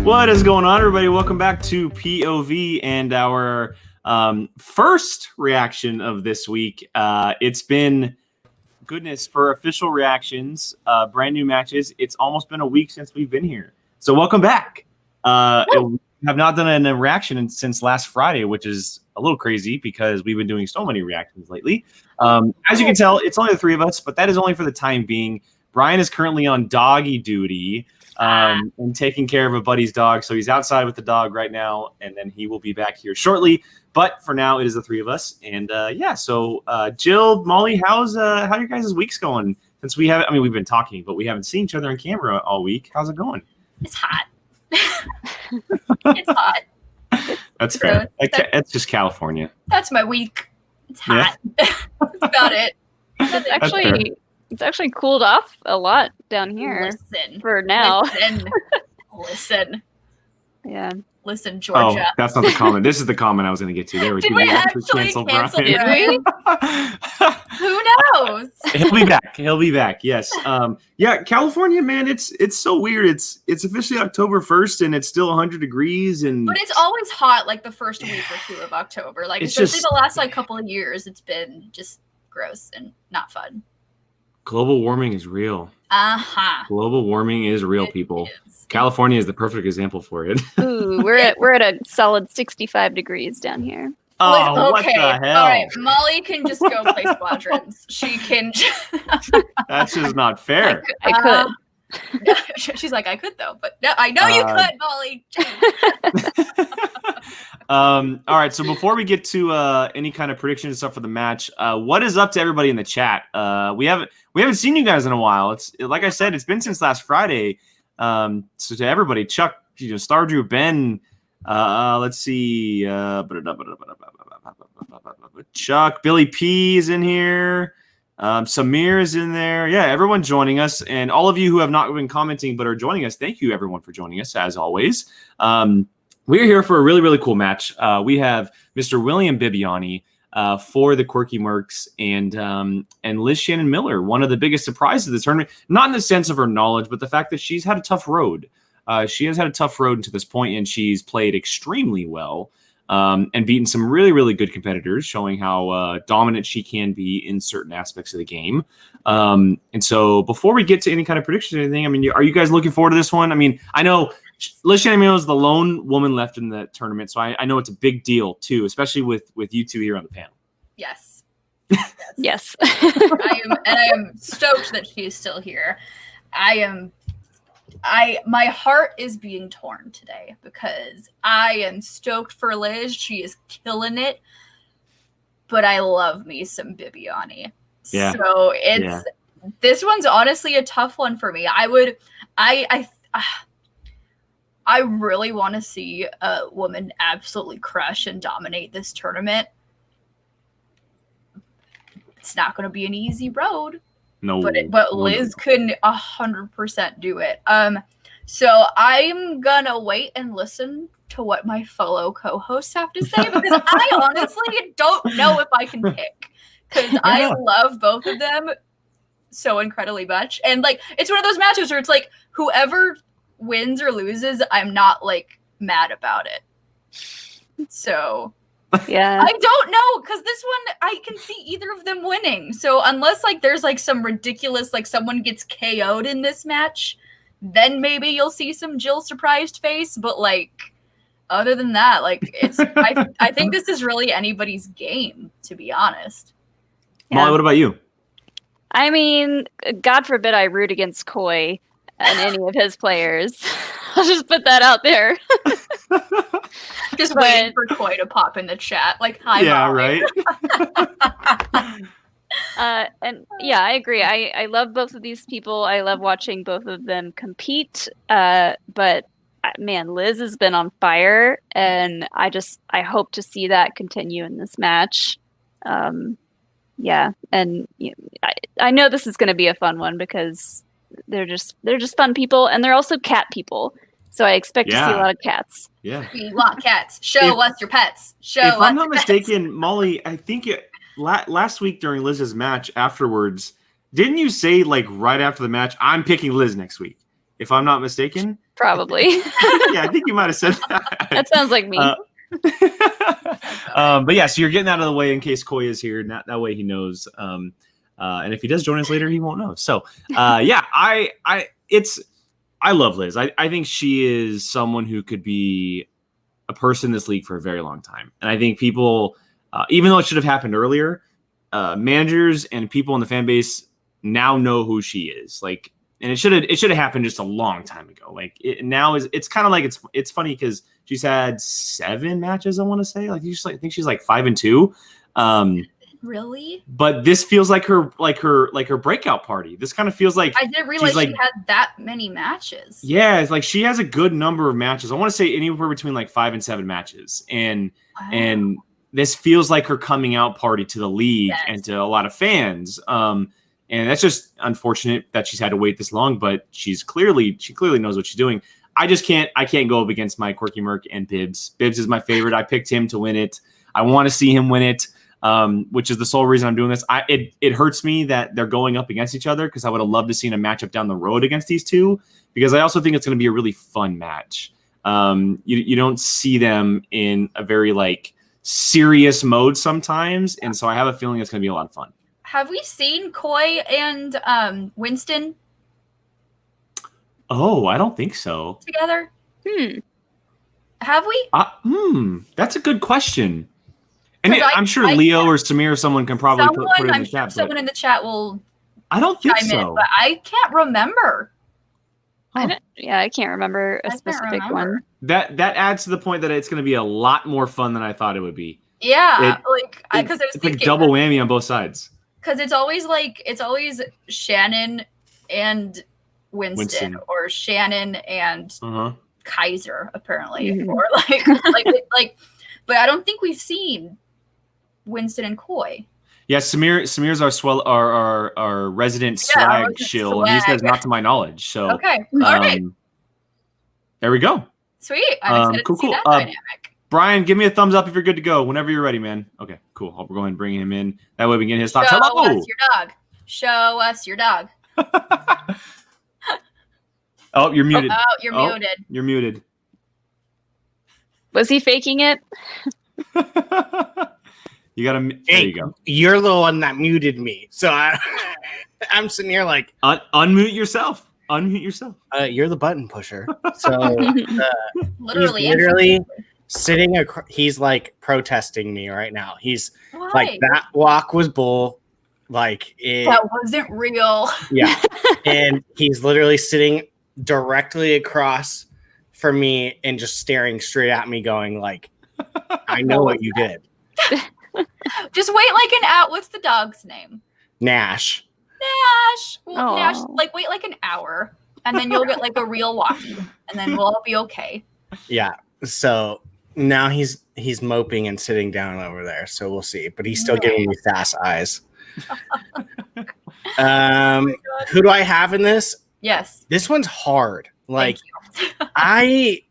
What is going on, everybody? Welcome back to POV and our first reaction of this week. It's been, goodness, for official reactions, brand new matches. It's almost been a week since we've been here. So welcome back. We have not done a reaction since last Friday, which is a little crazy because we've been doing so many reactions lately. As you can tell, it's only the three of us, but that is only for the time being. Brian is currently on doggy duty. And taking care of a buddy's dog. So he's outside with the dog right now, and then he will be back here shortly. But for now, it is the three of us. And so Jill, Molly, how your guys' weeks going? Since we've been talking, but we haven't seen each other on camera all week. How's it going? It's hot. It's hot. That's fair. It's just California. That's my week. It's hot. Yeah. That's about it. It's actually cooled off a lot down here. Listen. For now. Listen. Yeah. Listen, Georgia. Oh, that's not the comment. This is the comment I was going to get to. There we go. Did we actually cancel Brian? Who knows? He'll be back. Yes. California, man, it's so weird. It's officially October 1st and it's still 100 degrees but it's always hot like the first week or two of October. Like especially the last couple of years, it's been just gross and not fun. Global warming is real. Global warming is real, people. California is the perfect example for it. Ooh, we're at a solid 65 degrees down here. Oh, okay. What the hell? All right, Molly can just go play squadrons. She can. That's just not fair. I could. She's like, I could though, but no, I know you could, Molly. All right. So before we get to any kind of predictions and stuff for the match, what is up to everybody in the chat? We haven't seen you guys in a while. It's like I said, it's been since last Friday. So to everybody, Chuck, Stardrew, Ben, let's see, Chuck, Billy P is in here. Samir is in there. Yeah, everyone joining us. And all of you who have not been commenting but are joining us, thank you, everyone, for joining us, as always. We're here for a really, really cool match. We have Mr. William Bibbiani for the Quirky Mercs and Liz Shannon Miller, one of the biggest surprises of the tournament, not in the sense of her knowledge, but the fact that she's had a tough road. She has had a tough road to this point, and she's played extremely well. And beaten some really, really good competitors, showing how dominant she can be in certain aspects of the game. And so before we get to any kind of predictions or anything, are you guys looking forward to this one? I know Liz Shannon is the lone woman left in the tournament, so I know it's a big deal, too, especially with you two here on the panel. Yes. Yes. I am stoked that she is still here. My heart is being torn today because I am stoked for Liz. She is killing it, but I love me some Bibbiani. Yeah. So this one's honestly a tough one for me. I really want to see a woman absolutely crush and dominate this tournament. It's not going to be an easy road. No, but Liz couldn't 100% do it. So I'm gonna wait and listen to what my fellow co-hosts have to say because I honestly don't know if I can pick because I love both of them so incredibly much. And it's one of those matches where it's whoever wins or loses, I'm not mad about it. So. Yeah, I don't know because this one I can see either of them winning. So unless there's some ridiculous someone gets KO'd in this match, then maybe you'll see some Jill surprised face. But other than that, it's I think this is really anybody's game, to be honest. Yeah. Molly, what about you? God forbid I root against Koi and any of his players. I'll just put that out there. Just waiting for Koi to pop in the chat. Hi, yeah, Molly. Right. And yeah, I agree. I love both of these people. I love watching both of them compete. But man, Liz has been on fire, and I hope to see that continue in this match. Yeah, and I know this is going to be a fun one because they're just fun people, and they're also cat people. So I expect to see a lot of cats. Yeah. We want cats. Show us your pets. If I'm not mistaken, Molly, I think last week during Liz's match afterwards, didn't you say right after the match, I'm picking Liz next week? if I'm not mistaken. Probably. Yeah, I think you might have said that. That sounds like me. But yeah, so you're getting that out of the way in case Koi is here. That way he knows. And if he does join us later, he won't know. So yeah, I love Liz. I think she is someone who could be a person in this league for a very long time. And I think people, even though it should have happened earlier, managers and people in the fan base now know who she is. Like, and it should have happened just a long time ago. Like it's kind of like it's funny because she's had 7 matches. I want to say I think she's like 5-2. Really? But this feels like her breakout party. This kind of feels like I didn't realize she had that many matches. Yeah, it's like she has a good number of matches. I want to say anywhere between like 5 and 7 matches. And this feels like her coming out party to the league and to a lot of fans. And that's just unfortunate that she's had to wait this long, but she clearly knows what she's doing. I can't go up against my Quirky Merc and Bibbs. Bibbs is my favorite. I picked him to win it. I want to see him win it. Which is the sole reason I'm doing this. It hurts me that they're going up against each other because I would have loved to see a matchup down the road against these two because I also think it's going to be a really fun match. You don't see them in a very like serious mode sometimes, and so I have a feeling it's going to be a lot of fun. Have we seen Koi and Winston? Oh, I don't think so. Together? Have we? That's a good question. And I'm sure Leo or Samir or someone can probably put it in the chat. Someone in the chat will. I don't think so. But I can't remember. I can't remember a specific one. That adds to the point that it's going to be a lot more fun than I thought it would be. Yeah, because it's like double whammy on both sides. Because it's always Shannon and Winston. Or Shannon and Kaiser apparently, or like. But I don't think we've seen Winston and Koi. Yeah, Samir's our resident swag shill, and he says not to my knowledge. So okay, all right. There we go. Sweet. I'm excited to see that dynamic. Brian, give me a thumbs up if you're good to go. Whenever you're ready, man. Okay, cool. I'll go ahead and bring him in. That way we can get his thoughts. Hello. Show us your dog. Show us your dog. Oh, you're muted. Oh, you're muted. You're muted. Was he faking it? You gotta. There you go. You're the one that muted me, so I'm sitting here like unmute yourself. Unmute yourself. You're the button pusher. So literally sitting. He's like protesting me right now. He's like, that walk was bull. Like that wasn't real. Yeah, and he's literally sitting directly across from me and just staring straight at me, going like, "I know what you did." Just wait like an hour. What's the dog's name? Nash. Well, Nash, like wait like an hour, and then you'll get like a real walkie, and then we'll all be okay. Yeah. So now he's moping and sitting down over there. So we'll see, but he's still giving me sass eyes. Who do I have in this? Yes. This one's hard. Like we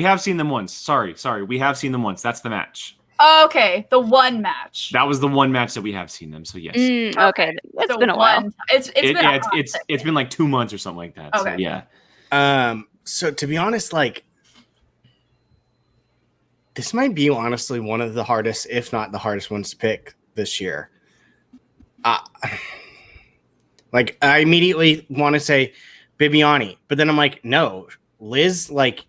have seen them once. Sorry. We have seen them once. That's the match. Okay, the one match. That was the one match that we have seen them. So yes. Okay, it's been a while. It's been like 2 months or something like that. Okay. So, yeah. So to be honest, like this might be honestly one of the hardest, if not the hardest ones to pick this year. Like I immediately want to say Bibbiani, but then I'm like, no, Liz like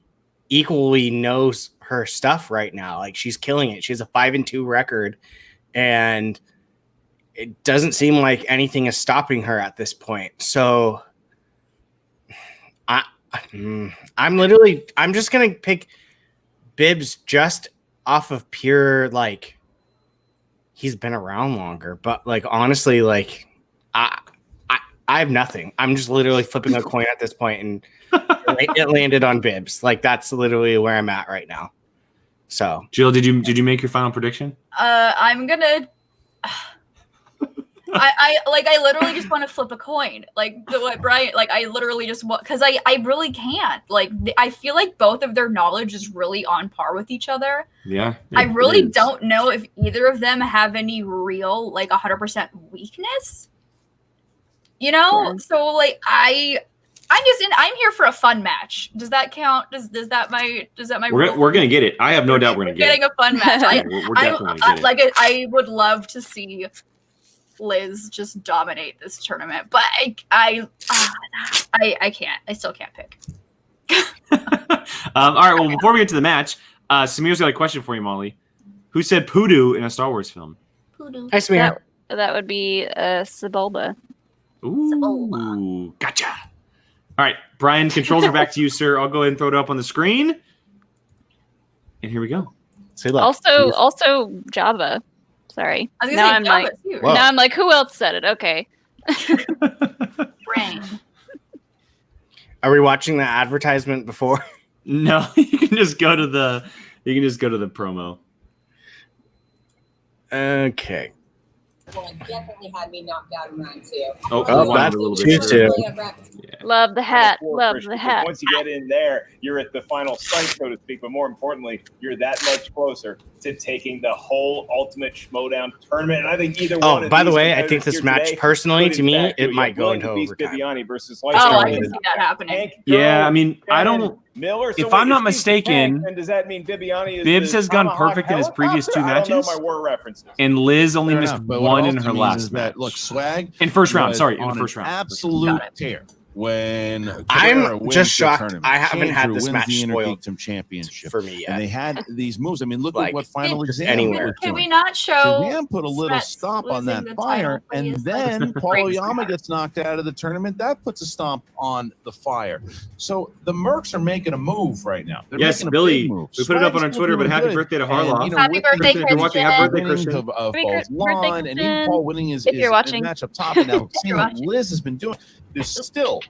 equally knows her stuff right now. Like she's killing it. She has a 5-2 record, and it doesn't seem like anything is stopping her at this point. So I'm just gonna pick Bibbs just off of pure like he's been around longer. But like honestly, like I have nothing. I'm just literally flipping a coin at this point, and it landed on Bibbs. Like that's literally where I'm at right now. So, Jill, did you make your final prediction? I'm gonna. I literally just want to flip a coin, like what Brian. Like I literally just want, because I really can't. Like I feel like both of their knowledge is really on par with each other. Yeah. I really don't know if either of them have any real like 100% weakness. You know, so like I'm here for a fun match. Does that count? Does that my We're gonna get it. I have no doubt we're gonna get getting it. a fun match. We're definitely gonna get it. I would love to see Liz just dominate this tournament, but I can't. I still can't pick. All right. Well, before we get to the match, Samir's got a question for you, Molly. Who said poodoo in a Star Wars film? Poodoo. Hi, Samir. That would be Sebulba. Ooh, gotcha. All right, Brian, controls are back to you, sir. I'll go ahead and throw it up on the screen. And here we go. Say look. Also Java. Sorry. I was Now gonna say I'm Java, like, too. Whoa. now I'm like, who else said it? Okay. Brain. Are we watching the advertisement before? No, you can just go to the promo. Okay. One definitely had me knocked out in round 2. Oh, that's a little two, bit. two. Love the hat. Poor Love Christian, the because hat. Once you get in there, you're at the final strike, so to speak. But more importantly, you're that much closer to taking the whole Ultimate Schmodown tournament. And I think either one. Oh, of by the these way, I competitors think this here match, today personally, could, to in me, fact, do it might go willing into to beat overtime. Bibbiani versus Oh, I Hank, can see that happening. Yeah, I mean, I Shannon, don't. Miller. If I'm not mistaken, then does that mean Bibbiani is Bibbs the has gone Tomahawk perfect in his previous helicopter? two I don't know matches. my war references. And Liz only Fair missed enough, but what one it in also her means last is match. that, look, Swag In first round, was sorry, in the on first an round. absolute Got it. tear when Cabrera I'm wins just the shocked tournament. I haven't had Andrew this wins match the spoiled Interkingdom Championship, for me and they yet. had these moves. I mean, look Like, at what final just exam anywhere. was Can doing. we not show Suzanne put a little Smets stomp on losing that the fire, title, and please? then Paul Breaks my Oyama heart. gets knocked out of the tournament. That puts a stomp on the fire. So the Mercs are making a move right now. They're Yes, making a Billy. big move. We put it up on our Swag's Twitter, but looking happy good. birthday to And, Harloff. you know, Happy with birthday, Christian, if you're watching, happy birthday, winnings Christian. of Happy Paul's birthday, line, and even Christian. Paul winning is If you're watching. match up top. And now If seeing you're what watching. Liz has been doing, they're still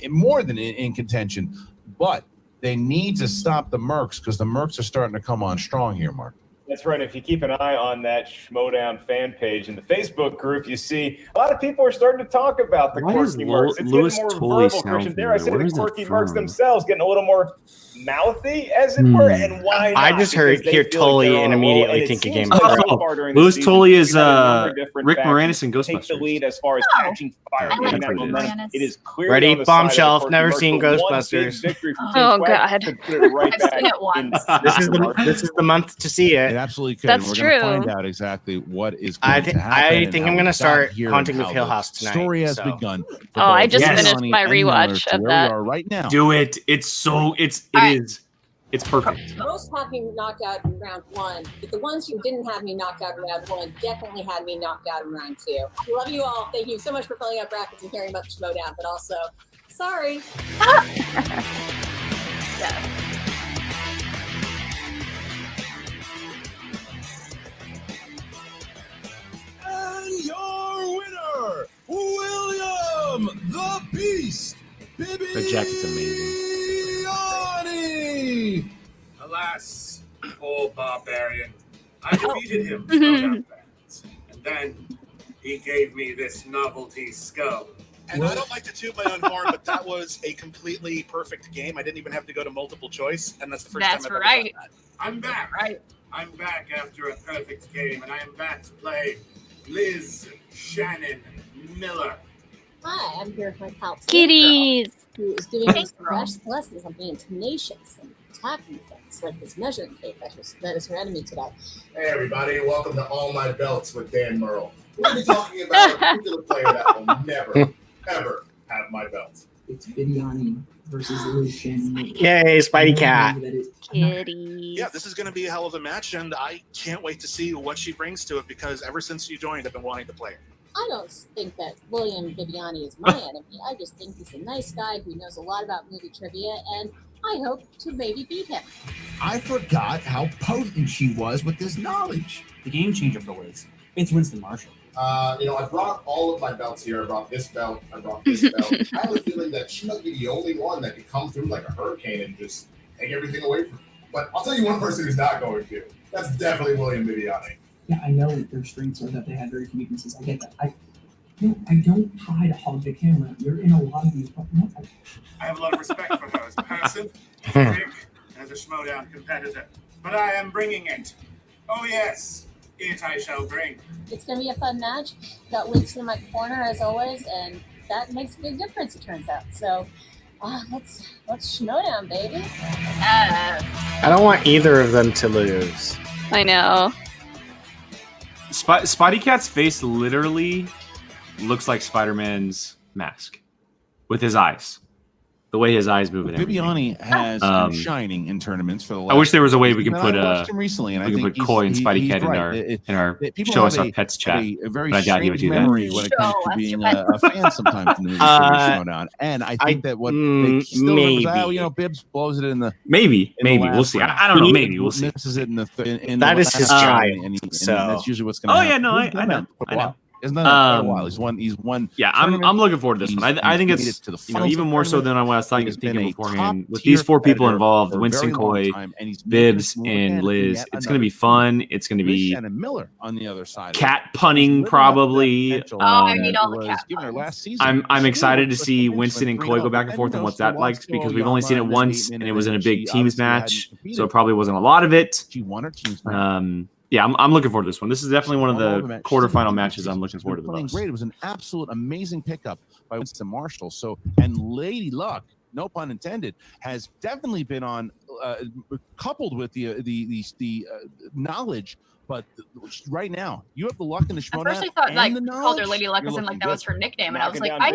more than in contention, but they need to stop the Mercs because the Mercs are starting to come on strong here, Mark. That's right. If you keep an eye on that Schmodown fan page in the Facebook group, you see a lot of people are starting to talk about the Why does quirky Mercs. It's Louis getting more Tully verbal, sound Christian. Dare I say familiar? the Where is quirky that Mercs from? themselves getting a little more mouthy, as it were. And why not? I just Because they hear feel like Tully they're on and a roll, immediately and it think a seems Game like of so Thrones. far during the Louis season, Tully we've is had a number of different Rick factions Moranis in take the Ghostbusters. lead as far as Oh. catching fire. I like Getting that Rick momentum. Moranis. It is clearly Ready? on the side of the Bombshell. quirky Never Mercs, seen but one Ghostbusters. big victory from Oh, Team Swag God. could put it right I've back seen it once. This is the month to see It it. absolutely could. That's and we're going to true. find out exactly what is going I to think happen. and I'm how gonna we start got here Haunting and of how Hill the House tonight. Story has so. begun. for Oh, I both just Yes. finished Bibbiani my and Miller rewatch to of where that. we are right now. Do it. It's Alright. It's perfect. Most had me knocked out in round 1, but the ones who didn't have me knocked out in round 1 definitely had me knocked out in round 2. Love you all. Thank you so much for filling out brackets and caring about the Schmodown, but also, sorry. And your winner, William the Beast, Bibbiani. The jacket's amazing. Alas, poor barbarian. I defeated him, Schmodown fans. And then he gave me this novelty skull. And I don't like to toot my own horn, but that was a completely perfect game. I didn't even have to go to multiple choice, and that's the first That's time I've right. ever done I'm back. Right. I'm back after a perfect game, and I am back to play Liz, Shannon, Miller. Hi, I'm here with my pal Tim, Kitties. who is giving us fresh lessons on being tenacious and attacking things like this measuring tape that is surrounding me today. Hey everybody, welcome to All My Belts with Dan Merle. We're going to be talking about a particular player that will never, ever have my belt. It's Bibbiani versus Liz Shannon. Yay, Spidey Cat. Kitties. Yeah, this is going to be a hell of a match, and I can't wait to see what she brings to it because ever since you joined, I've been wanting to play her. I don't think that William Bibbiani is my enemy. I just think he's a nice guy who knows a lot about movie trivia, and I hope to maybe beat him. I forgot how potent she was with this knowledge. The game changer for Liz. It's Winston Marshall. I brought all of my belts here. I brought this belt. I brought this belt. I have a feeling that she might be the only one that could come through like a hurricane and just take everything away from her. But I'll tell you one person who's not going to. That's definitely William Bibbiani. Yeah, I know their strengths are that they have very few weaknesses. I get that. I don't try to hog the camera. You're in a lot of these. No, I have a lot of respect for her as a person, as a pick, and as a Schmodown competitor. But I am bringing it. Oh yes, it I shall bring. It's going to be a fun match. Got Liz in my corner as always, and that makes a big difference, it turns out. So let's Schmodown, baby. I don't want either of them to lose. I know. Spidey Cat's face literally looks like Spider-Man's mask with his eyes. The way his eyes move and everything. Bibbiani has been shining in tournaments for the last. I wish there was a way we could put him recently, and we could put Koi and Spidey Cat in our show us our pets chat. A very but I doubt he would do that. memory when it comes to being a fan sometimes in the movie Showdown. And I think that what they still maybe Bibbs blows it in the maybe we'll see. I don't know. Maybe we'll see. Misses it in the that is his giant. So that's usually what's going to happen. Oh yeah, no, I know. Isn't that quite a while? He's won. Yeah, I'm looking forward to this one. I think it's even more so than I was thinking beforehand. With these 4 people involved, Winston, Koi, Bibbs, and Liz, it's going to be fun. It's going to be Shannon Miller on the other side. Cat punning probably. I need all the cat punning. I'm excited to see Winston and Koi go back and forth and what's that like, because we've only seen it once and it was in a big teams match, so it probably wasn't a lot of it. Yeah, I'm looking forward to this one. This is definitely one of the quarterfinal matches I'm looking forward to the most. Great. It was an absolute amazing pickup by Winston Marshall. So, and Lady Luck, no pun intended, has definitely been on, coupled with the knowledge. But right now, you have the luck in the Schmodown. At first, I thought like called her Lady Luck as in like that was her nickname, and I was like, I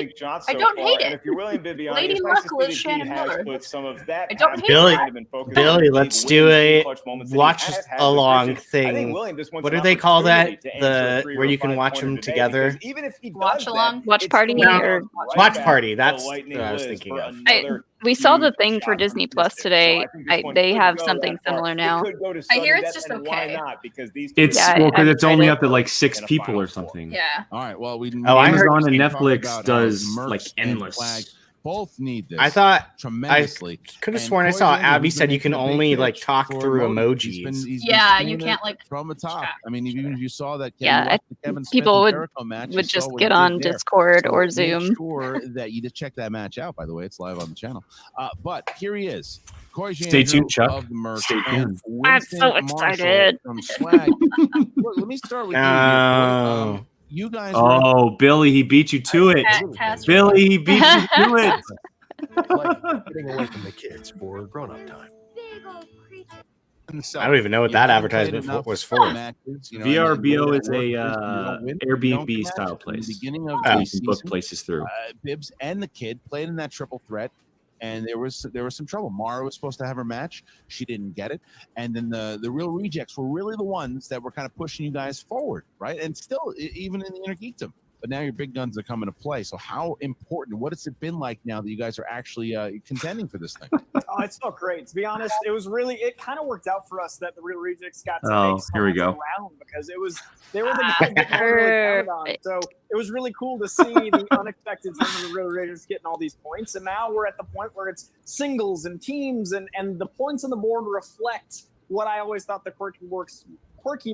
don't hate it. If you're William Bibbiani, Lady Luck was Shannon Miller. Put some of that I don't hate Billy, let's do a watch along thing. What do they call that? Where you can watch them together. Watch along, watch party, or watch party. That's what I was thinking of. We saw the thing for Disney Plus today. They have something similar now. I hear it's just okay. It's because it's only up to like 6 people or something. Yeah. All right. Well, Amazon and Netflix does like endless. Both need this. I thought tremendously. I could have sworn I saw Abby said you can only like talk through emojis. Yeah, you can't like from the top. I mean, even if you saw that, people would just get on Discord or Zoom. Make sure that you just check that match out. By the way, it's live on the channel. But here he is. Stay tuned, Chuck. Stay tuned. I'm so excited. Let me start with you. You guys. Oh, Billy, he beat you to it. Billy, he beat you to it. Like getting away from the kids for grown-up time. I don't even know what that advertisement was for. VRBO is a Airbnb style place. Beginning of you can book places through. Bibbs and the kid played in that triple threat. And there was some trouble. Mara was supposed to have her match. She didn't get it. And then the real rejects were really the ones that were kind of pushing you guys forward, right? And still, even in the Inner Geekdom. But now your big guns are coming to play. So how important, what has it been like now that you guys are actually contending for this thing? Oh, it's felt great. To be honest, it kind of worked out for us that the Real Rejects got to make here we go. Round because they were the guys that we really counted on. So it was really cool to see the unexpected from the Real Rejects getting all these points. And now we're at the point where it's singles and teams and the points on the board reflect what I always thought the Quirky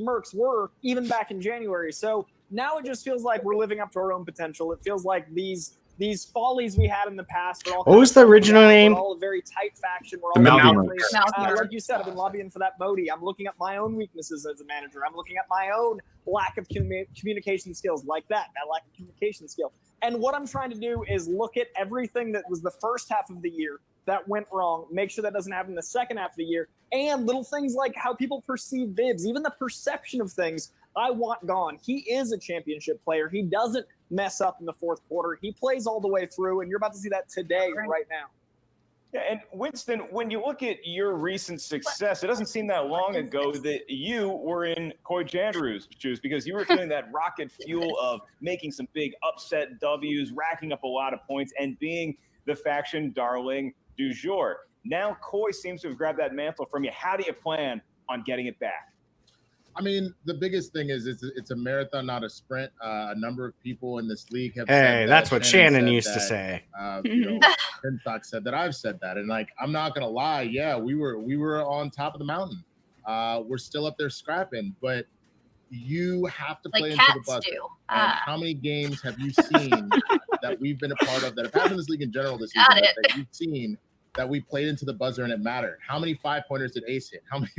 Mercs were even back in January. So now it just feels like we're living up to our own potential. It feels like these follies we had in the past. What was the original name? We're all a very tight faction. We're all like you said, I've been lobbying for that Modi. I'm looking at my own weaknesses as a manager. I'm looking at my own lack of communication skills like that lack of communication skill. And what I'm trying to do is look at everything that was the first half of the year that went wrong, make sure that doesn't happen in the second half of the year, and little things like how people perceive Bibbs, even the perception of things I want gone. He is a championship player. He doesn't mess up in the fourth quarter. He plays all the way through, and you're about to see that today, right now. Yeah, and Winston, when you look at your recent success, it doesn't seem that long ago that you were in Koi Jandaru's shoes because you were feeling that rocket fuel of making some big upset W's, racking up a lot of points, and being the faction darling du jour. Now Koi seems to have grabbed that mantle from you. How do you plan on getting it back? I mean, the biggest thing is it's a marathon, not a sprint. A number of people in this league have said that's what Shannon used to say. Pinstock said that. I've said that. And, like, I'm not going to lie. Yeah, we were on top of the mountain. We're still up there scrapping. But you have to play into the buzzer. And how many games have you seen that we've been a part of that have happened in this league in general this season that you've seen that we played into the buzzer and it mattered? How many 5-pointers did Ace hit? How many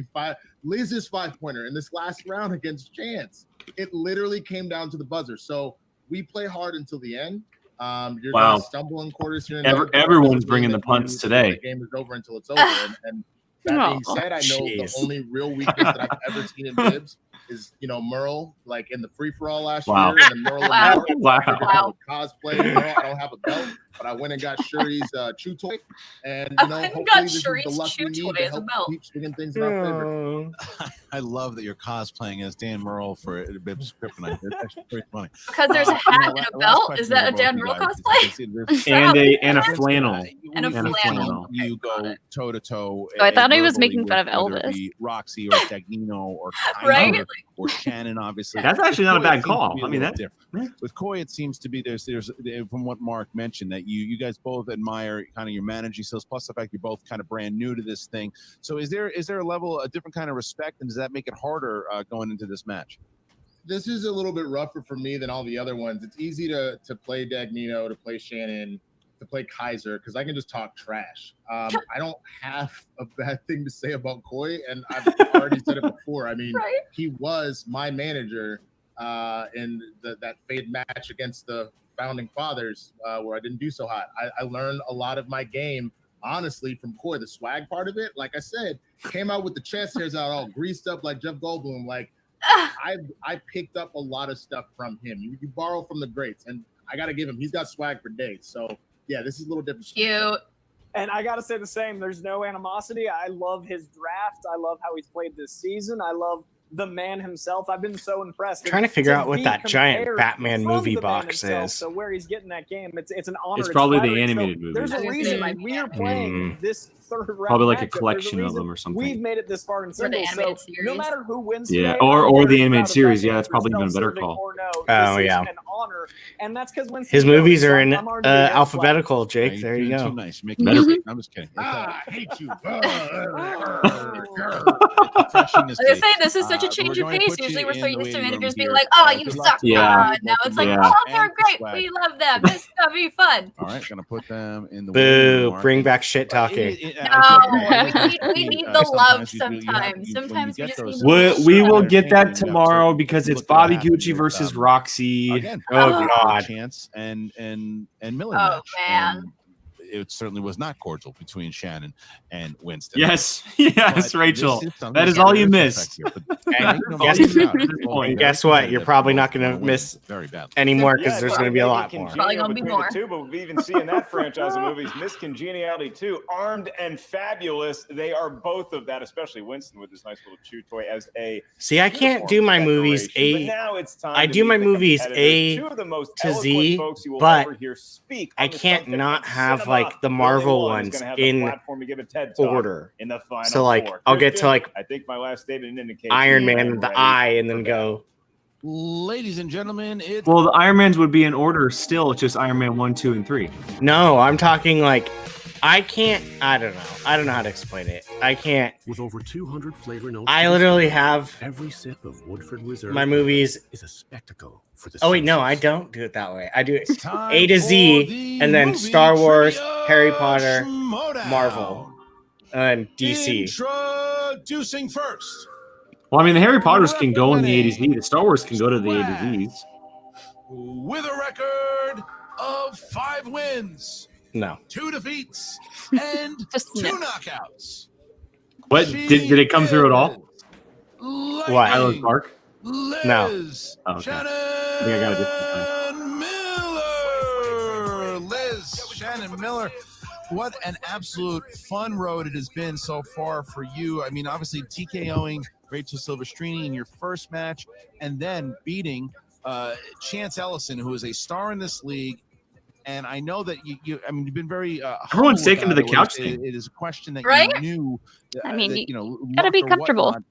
Liz's 5-pointer in this last round against Chance? It literally came down to the buzzer. So we play hard until the end. You're Wow. gonna stumble in quarters here and there. Everyone's bringing the punts today. The game is over until it's over. And that being said, I know the only real weakness that I've ever seen in Bibbs is, Merle, like in the free-for-all last year. And then Merle Wow. cosplay. Merle, I don't have a belt, but I went and got Shuri's chew toy. And, hopefully this is the luck we need to help keep swinging things in our favor. I love that you're cosplaying as Dan Merle for Bib's Kryptonite. That's actually pretty funny. Because there's a hat and a belt. Is that a Dan Merle cosplay? And a flannel. And a flannel. You go toe to toe. Oh, I thought he was making fun of Elvis. Roxy or Dagnino or Right? or Shannon, obviously. That's actually not a Koi bad seems to call. be a I mean, little that different. With Koi, it seems to be there's from what Mark mentioned that you guys both admire kind of your managing skills, plus the fact you're both kind of brand new to this thing. So is there a different kind of respect, and does that make it harder going into this match? This is a little bit rougher for me than all the other ones. It's easy to play Dagnino, to play Shannon, to play Kaiser, because I can just talk trash. I don't have a bad thing to say about Koi, and I've already said it before. I mean, he was my manager in that fade match against the Founding Fathers, where I didn't do so hot. I learned a lot of my game, honestly, from Koi. The swag part of it, like I said, came out with the chest hairs out all greased up like Jeff Goldblum. Like, I picked up a lot of stuff from him. You borrow from the greats, and I got to give him, he's got swag for days. So, yeah, this is a little different. Cute. And I got to say the same. There's no animosity. I love his draft. I love how he's played this season. I love the man himself. I've been so impressed. Trying to figure out what be that giant compared Batman from movie the man box himself, is. So where he's getting that game, it's an honor. It's probably the flattering. animated movie. There's a reason we're playing this third round. Probably like a matchup. There's collection of reason them or something. We've made it this far in Or the singles, so animated series. no matter who wins, Yeah, today, or I'm the very animated proud of series. that Yeah, that's probably even a better self-serving call. or no, Oh, this is yeah. an honor, and that's because when His movies are in I'm already a red alphabetical, Yeah, Jake. you're There you doing go. Too nice. Make I'm just kidding. I hate you. I was gonna say, this is such a change of pace. Usually we're so used to managers being like, oh, you suck. Yeah. Now it's like, Yeah. oh, they're great. We love them. This is gonna be fun. All right, gonna put them in the Boo! Bring back shit talking. We need the love sometimes. Sometimes we just need We will get that tomorrow because it's Bobby Gucci versus Roxy. Again, Oh, God. Chance and Miller Oh, match. man. And it certainly was not cordial between Shannon and Winston. Yes, yes, But Rachel. this is something That is that all there you is missed. respect here, but And make no guess- mistake about it, And guess what? You're probably not going to miss very badly. anymore because Yeah, there's it's going to be a make it lot more. Probably gonna be between the more. two, but we even see in that franchise of movies, Miss Congeniality 2, Armed and Fabulous. They are both of that, especially Winston with this nice little chew toy as a See, I can't do my movies decoration. But now it's time I to do meet my the movies competitors. A Two of the most to eloquent Z, folks you will but ever hear speak I on the can't subject not of have cinema. like the Only Marvel one is ones gonna have the in platform to give a TED Talk order. in the final So like four. I'll get to Christian, like I think my last statement indicates Iron you Man are with the ready eye and then for go. Ladies and gentlemen, it's Well, the Iron Mans would be in order still. It's just Iron Man 1, 2, and 3. No, I'm talking like I can't. I don't know. I don't know how to explain it. I can't. With over 200 flavor notes. I literally have every sip of Woodford Reserve. my movies. is a spectacle for the. Oh wait, no, I senses. don't do it that way. I do it time A to for Z, the and then movie Star Wars, trivia Harry Potter, Schmodown. Marvel, and DC. Introducing first, Well, I mean, the Harry Potters can go in the A to Z. The Star Wars can go to the A to Zs. with a record of 5 wins, No. 2 defeats, and Just 2 no. knockouts. What did it come through at all? What? Highland Park? Liz No. Oh, okay. Shannon I think I got a different Miller. Liz Shannon Miller. What an absolute fun road it has been so far for you. I mean, obviously TKOing Rachel Silvestrini in your first match, and then beating Chance Ellison, who is a star in this league. And I know that you've been very. Everyone's humble taken to about the it. couch It- thing. it is a question that Right? you knew. I mean, that, you gotta be luck or comfortable. whatnot,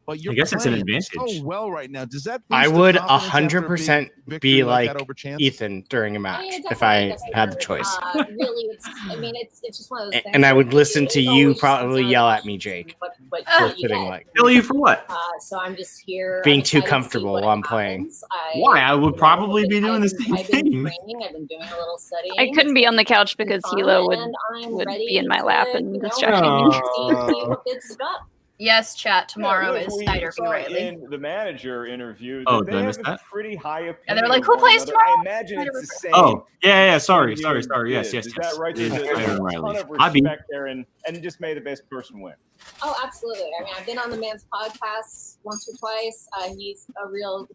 But you're I guess it's an playing advantage. so well right now. Does that? I boost the would confidence after a big 100% victory be like like that over Chance? Ethan during a I match mean, it if definitely I gets had the better. choice. Really, it's just one of those things. And I would where listen to it you always probably comes yell down at me, Jake, what for you sitting get. like Kill you for what? So I'm just here. being I'm too excited to see comfortable what while I'm playing. happens. Why? I would probably be doing the same I've been thing. training. I've been doing a little studying. I couldn't be on the couch because Fun, Hilo would and I'm would ready be in my to, lap and you know, distracting me. see what Bibbs has got. Yes, chat. Tomorrow look, is we Snyder v. saw Riley. in the manager interview Oh, that did I they miss have a that? pretty high opinion. And they're like, of who one plays another. tomorrow? I imagine Snyder it's the v. same. Oh, yeah. between Sorry. you and Yes. Gibbs. Is that right? It is There's Snyder and a Riley. ton of Hi, B. respect there, and just may the best person win. Oh, absolutely. I mean, I've been on the man's podcast once or twice. He's a real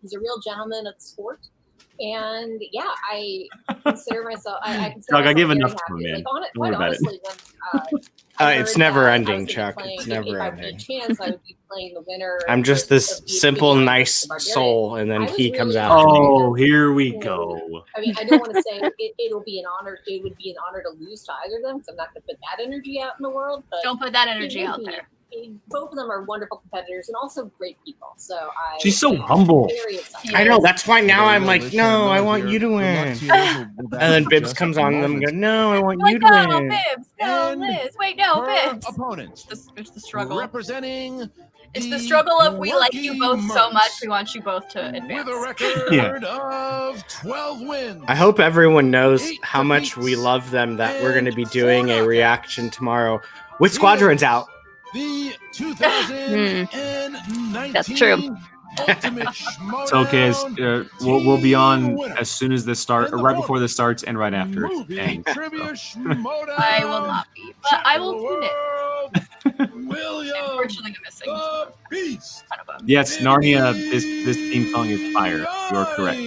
gentleman of the sport. And yeah, I consider myself. I consider Doug, I myself give very enough to happy. him, man. Like, Don't worry quite about it. honestly, when I It's heard never that I ending, was gonna be Chuck. playing- It's if never I would be ending. a chance, I would be playing the winner. I'm just of this the simple, Bibbiani nice versus soul, and then I was he comes really after me. Oh, here we go. I mean, I don't want to say it'll be an honor. It would be an honor to lose to either of them because I'm not going to put that energy out in the world. But Don't put that it energy would out be. there. Both of them are wonderful competitors and also great people. So She's so am humble. Very excited. I know. That's why now There you I'm go, like, Liz no, Shannon I Miller want here. you to Good luck win. to you. We'll be back And then in Bibbs just comes a on and I'm moment. going, no, I want Like, you to no, win. Bibbs. No, And Liz. Wait, no, her Bibbs. opponent, It's the struggle. representing It's the struggle of we like you both so much, we want you both to advance. with a record of 12 wins. I hope everyone knows how much we love them, that we're going to be doing a reaction tomorrow with Squadrons out. The 2019 That's true. Ultimate It's okay. We'll be on as soon as this start, or right before this starts, and right after. Movie Trivia Schmodown. I will not be, but I will tune it. William Unfortunately, I'm missing. the Beast. Kind of Yes, Narnia. This theme song is fire. You're correct.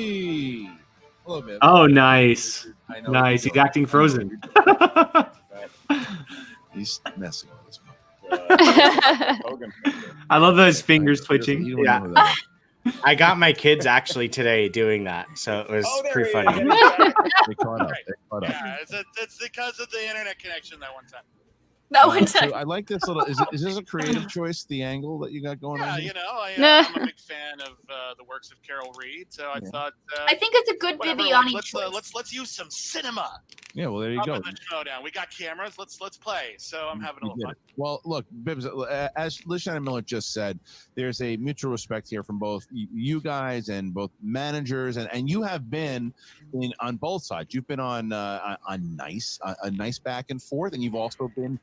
Hello, babe. Oh, nice. I know Nice. He's acting Frozen. He's messing with us. I love his fingers twitching. You don't Yeah. know who that is. I got my kids actually today doing that, so it was Oh, there pretty he funny. is. They caught up. They caught up. Yeah, it's because of the internet connection that one time. That one So time. I like this little. Is this a creative choice? The angle that you got going Yeah, on? you know, I'm a big fan of the works of Carol Reed, so I thought. I think it's a good whatever, Bibbiani let's use some cinema. Yeah, well, there you Up go. in the showdown. We got cameras. Let's play. So I'm having a You little did fun. it. Well, look, Bibbs, as Liz Shannon Miller just said, there's a mutual respect here from both you guys and both managers, and you have been on both sides. You've been on a nice back and forth, and you've also been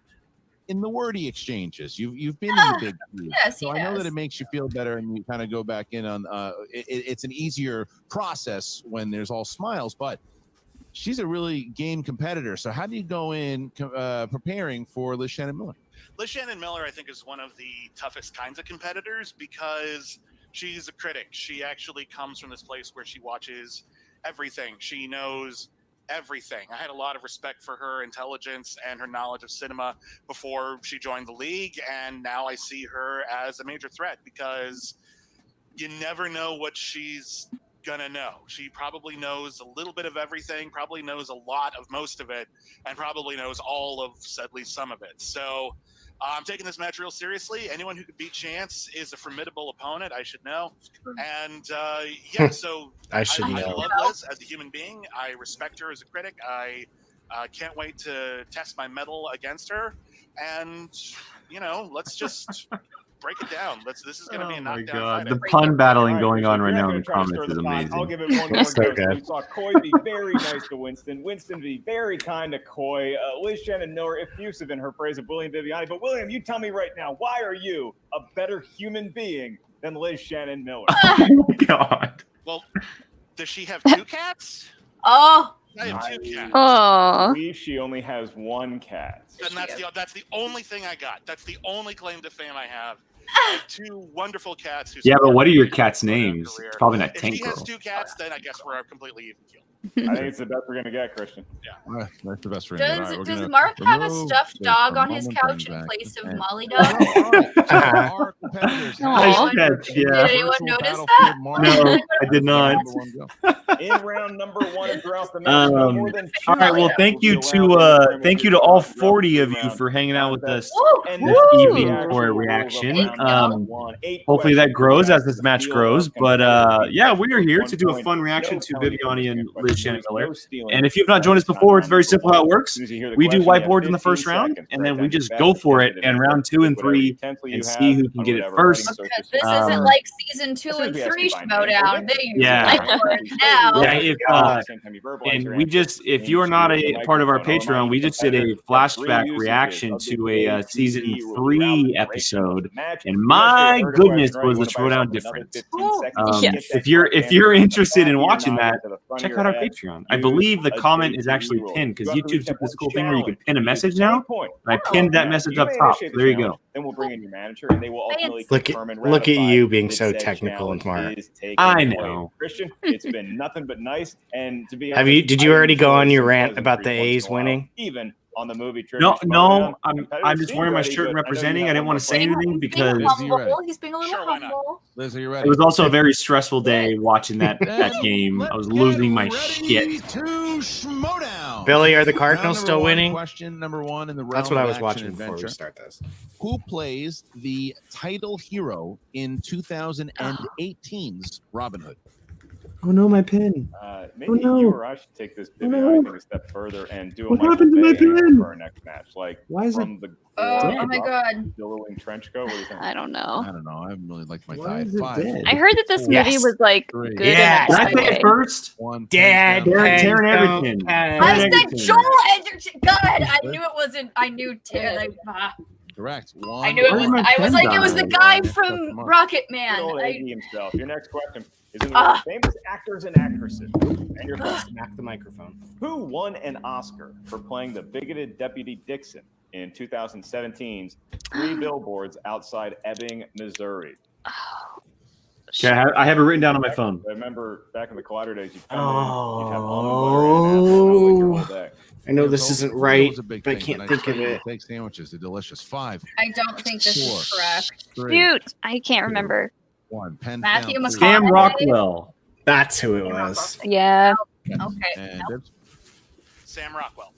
in the wordy exchanges. You've been in the big feud. Yes, So I know that it makes you feel better, and you kind of go back in on. It's an easier process when there's all smiles, but she's a really game competitor. So how do you go in preparing for Liz Shannon Miller? Liz Shannon Miller, I think, is one of the toughest kinds of competitors because she's a critic. She actually comes from this place where she watches everything. She knows everything. I had a lot of respect for her intelligence and her knowledge of cinema before she joined the league, and now I see her as a major threat because you never know what she's gonna know. She probably knows a little bit of everything, probably knows a lot of most of it, and probably knows all of at least some of it. So I'm taking this match real seriously. Anyone who could beat Chance is a formidable opponent. I should know. And yeah, so I should I know. love Liz as a human being. I respect her as a critic. I can't wait to test my mettle against her. And you know, let's just break it down. This is going to be a Oh my knockdown god, fight. the pun battling All right, going on you're right not now gonna in the try to comments stir is the pot. I'll amazing. give it one more It's so go. good. We saw Coy be very nice to Winston. Winston be very kind to Coy. Liz Shannon Miller effusive in her praise of William Bibbiani. But William, you tell me right now, why are you a better human being than Liz Shannon Miller? Oh my god. Well, does she have two cats? Oh, I have two cats. Oh. I believe she only has one cat. And that's the only thing I got. That's the only claim to fame I have. I have two wonderful cats. Who Yeah, but what are your supported cats' me throughout my names? career. It's probably not If Tank she has Girl. two cats, then I guess we're completely even keeled. I think it's the best we're gonna get, Christian. Yeah. That's the best for him. does Mark have a stuffed dog on his couch in place of Molly Dog? Our competitors. Nice catch, yeah. Did anyone notice that? No, I did not. In round number one of throughout the match, no more than All right, well, thank you to all 40 of you for hanging out with us this evening for a reaction. Hopefully that grows as this match grows, but yeah, we are here to do a fun reaction to Bibbiani and Liz is Shannon Miller. No stealing. And if you've not joined us before, it's very simple how it works. We do whiteboards in the first round, and then we just go for it in round 2 and 3 and see who can get it first. Okay, this isn't like season 2 and 3 Schmodown. They use Yeah. whiteboard now. Yeah, and we just, if you are not a part of our Patreon, we just did a flashback reaction to a season 3 episode, and my goodness, was the Schmodown different. If you're interested in watching that, check out our Patreon. I believe the comment is actually pinned because YouTube took this cool thing where you can pin a message now. And I pinned that message up top. So there you go. Then we'll bring in your manager, and they will ultimately Look at you being so technical and smart. I know. Christian, it's been nothing but nice. And to be Did you already go on your rant about the A's winning? Even on the movie trivia. No. I'm just wearing my shirt and representing. I didn't want to say anything because He's being a little humble. Liz, are you ready? it was also a very stressful day watching that game. I was losing my shit. Billy, are the Cardinals still winning? Question number 1 in the That's realm what I of was action watching adventure. before we start this. Who plays the title hero in 2018's Robin Hood? Oh no, my pin. Maybe you or I should take this Bibbiani thing a step further and do a What happened to my pin? for our next match. Like, why is from the Oh my god. billowing trench coat. What do you think? I don't know. I haven't really liked my Why tie. is it 5. dead? I heard that this movie was like Three. good. Yeah. in Can I its say it way. first? 1. Dad, Taryn Egerton. I said Egerton. Joel Edgerton. God, I knew it wasn't. I knew Taryn. Correct. 1. I knew it was. I was like, it was the guy from Rocket Man. Good old I, Iggy himself. Your next question is in the world of famous actors and actresses. And your question: Smack the microphone. Who won an Oscar for playing the bigoted Deputy Dixon in 2017's 3 Billboards Outside Ebbing, Missouri? Okay, I have it written down on my phone. I remember back in the Collider days, you'd come in, you'd have almond butter and apple all day. I know this isn't right, was a big but I thing, can't but think of still it. Steak sandwiches, they're delicious. 5. I don't think this is correct. 3. Shoot, I can't remember. 1. Pen Matthew down. McConaughey. Sam Rockwell. That's who it was. Yeah. Okay. And Bibbs. Sam Rockwell.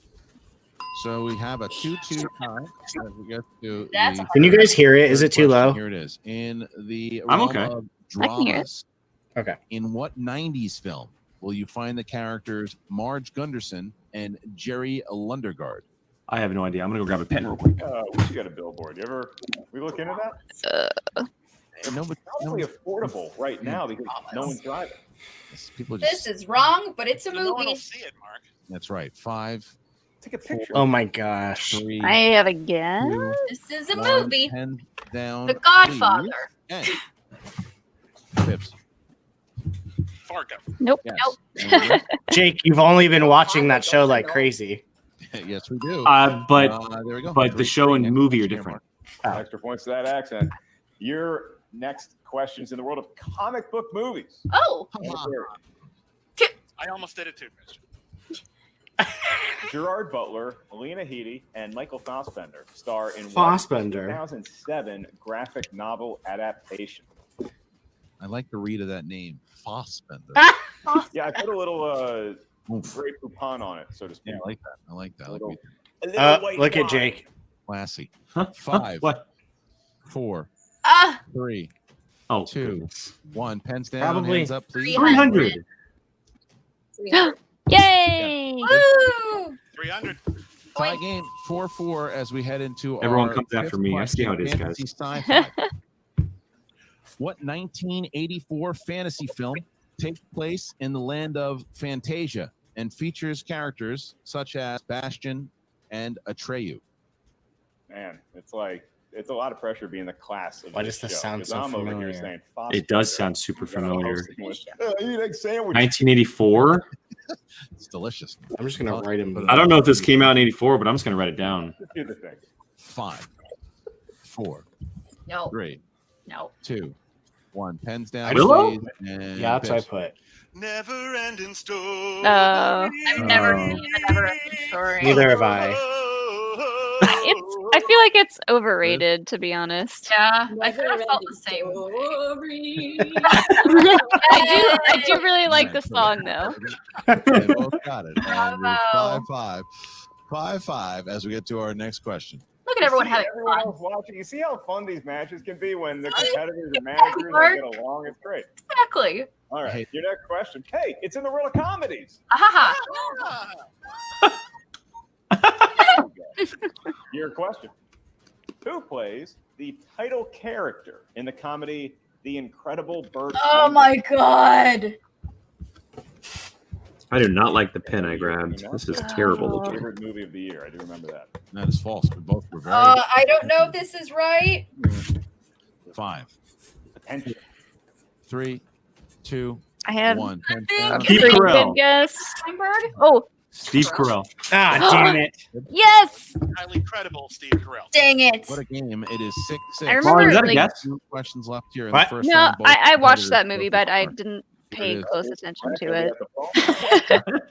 So we have a 2-2 tie. As we get to That's the Can you guys hear it? Is it too question. low? Here it is. In the I'm realm okay. of I can hear it. dramas, Okay. in what 90s film will you find the characters Marge Gunderson and Jerry Lundegaard? I have no idea. I'm gonna go grab a pen real quick. We got a billboard. We look into that? No, but Probably affordable right now because no one's driving. people just, This is wrong, but it's a No one will movie. see it, Mark. that's right. 5, Take a picture. Oh my gosh. 3, I have a guess. 2, This is a 1. movie. Pen down. The Godfather. please. And Bibbs. Fargo. Nope. Yes. Jake, you've only been watching that show like crazy. Yes, we do. But there we go. but the show and movie are different. Extra points to that accent. Your next question's in the world of comic book movies. Oh. I almost did it too, Christian. Gerard Butler, Lena Headey, and Michael Fassbender star in Fassbender. 2007 graphic novel adaptation. I like the read of that name, Fassbender. Yeah, I put a little Grey Poupon on it, so to speak. Yeah, I like that. I like that. A little white Look at wine. Jake. Classy. Huh? 5, What? 4, Ah. 3, Oh, 2, 1. Pens down. Probably Hands up, please. 300. Yay! Woo! 300. Tie game 4-4 as we head into Everyone our comes after fifth me. I see how it is, fantasy guys. sci-fi. What 1984 fantasy film takes place in the land of Fantasia and features characters such as Bastion and Atreyu? Man, it's a lot of pressure being the class of Why this does this show, sound 'cause so I'm over here familiar? saying It does Fassbender. sound super You gotta familiar. host it with, you like sandwich. 1984. It's delicious. I'm just gonna write him. I don't know if this came out in 84, but I'm just gonna write it down. Let's do the thing. 5, 4, No. 3, No. 2, 1. Pens down. Willow? please, and Yeah, that's what I Bibbs. put. Never ending story. Oh. I've never seen the Never-Ending Story. Neither have I. I feel like it's overrated, to be honest. Yeah, I kind of felt the same. I do really like the song though. They both got it. And we're Bravo. 5-5. 5-5 as we get to our next question. Look at everyone having everyone fun. else watching. You see how fun these matches can be when the competitors and managers like, get along. It's great. Exactly. All right, your next question. Hey, it's in the world of comedies. Ahaha. Your question. Who plays the title character in the comedy The Incredible Burt? Oh my god. I do not like the pen I grabbed. This is terrible. Favorite movie of the year. I do remember that. That is false. We both were very. I don't know if this is right. 5, Attention. 3, 2, I have 1. Steve pretty Carell. good guess. Steinberg? Oh, Steve Carell. Ah, damn it. yes. Highly credible Steve Carell. Dang it. What a game. It is 6-6. I remember, is that a like, guess? 2 questions left here in What? the first No, round. Both I watched competitors that movie, broke but I apart. didn't It pay is- close attention to We it. got the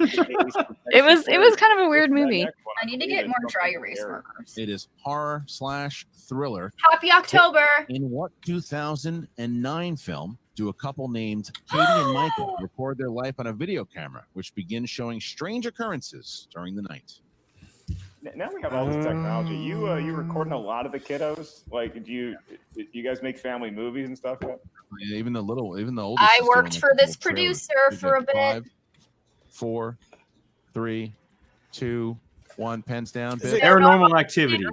phone. It was kind of a weird movie. I need to get more dry erase markers. It is horror/thriller. Happy October. In what 2009 film do a couple named Katie and Michael record their life on a video camera, which begins showing strange occurrences during the night? Now we have all this technology. You recording a lot of the kiddos? Like, do you guys make family movies and stuff? Yet? Even the oldest. I is worked doing for a this couple trailers. producer We for a got bit. 5, 4, 3, 2, 1. Pens down. Is Bib. it Paranormal Activity?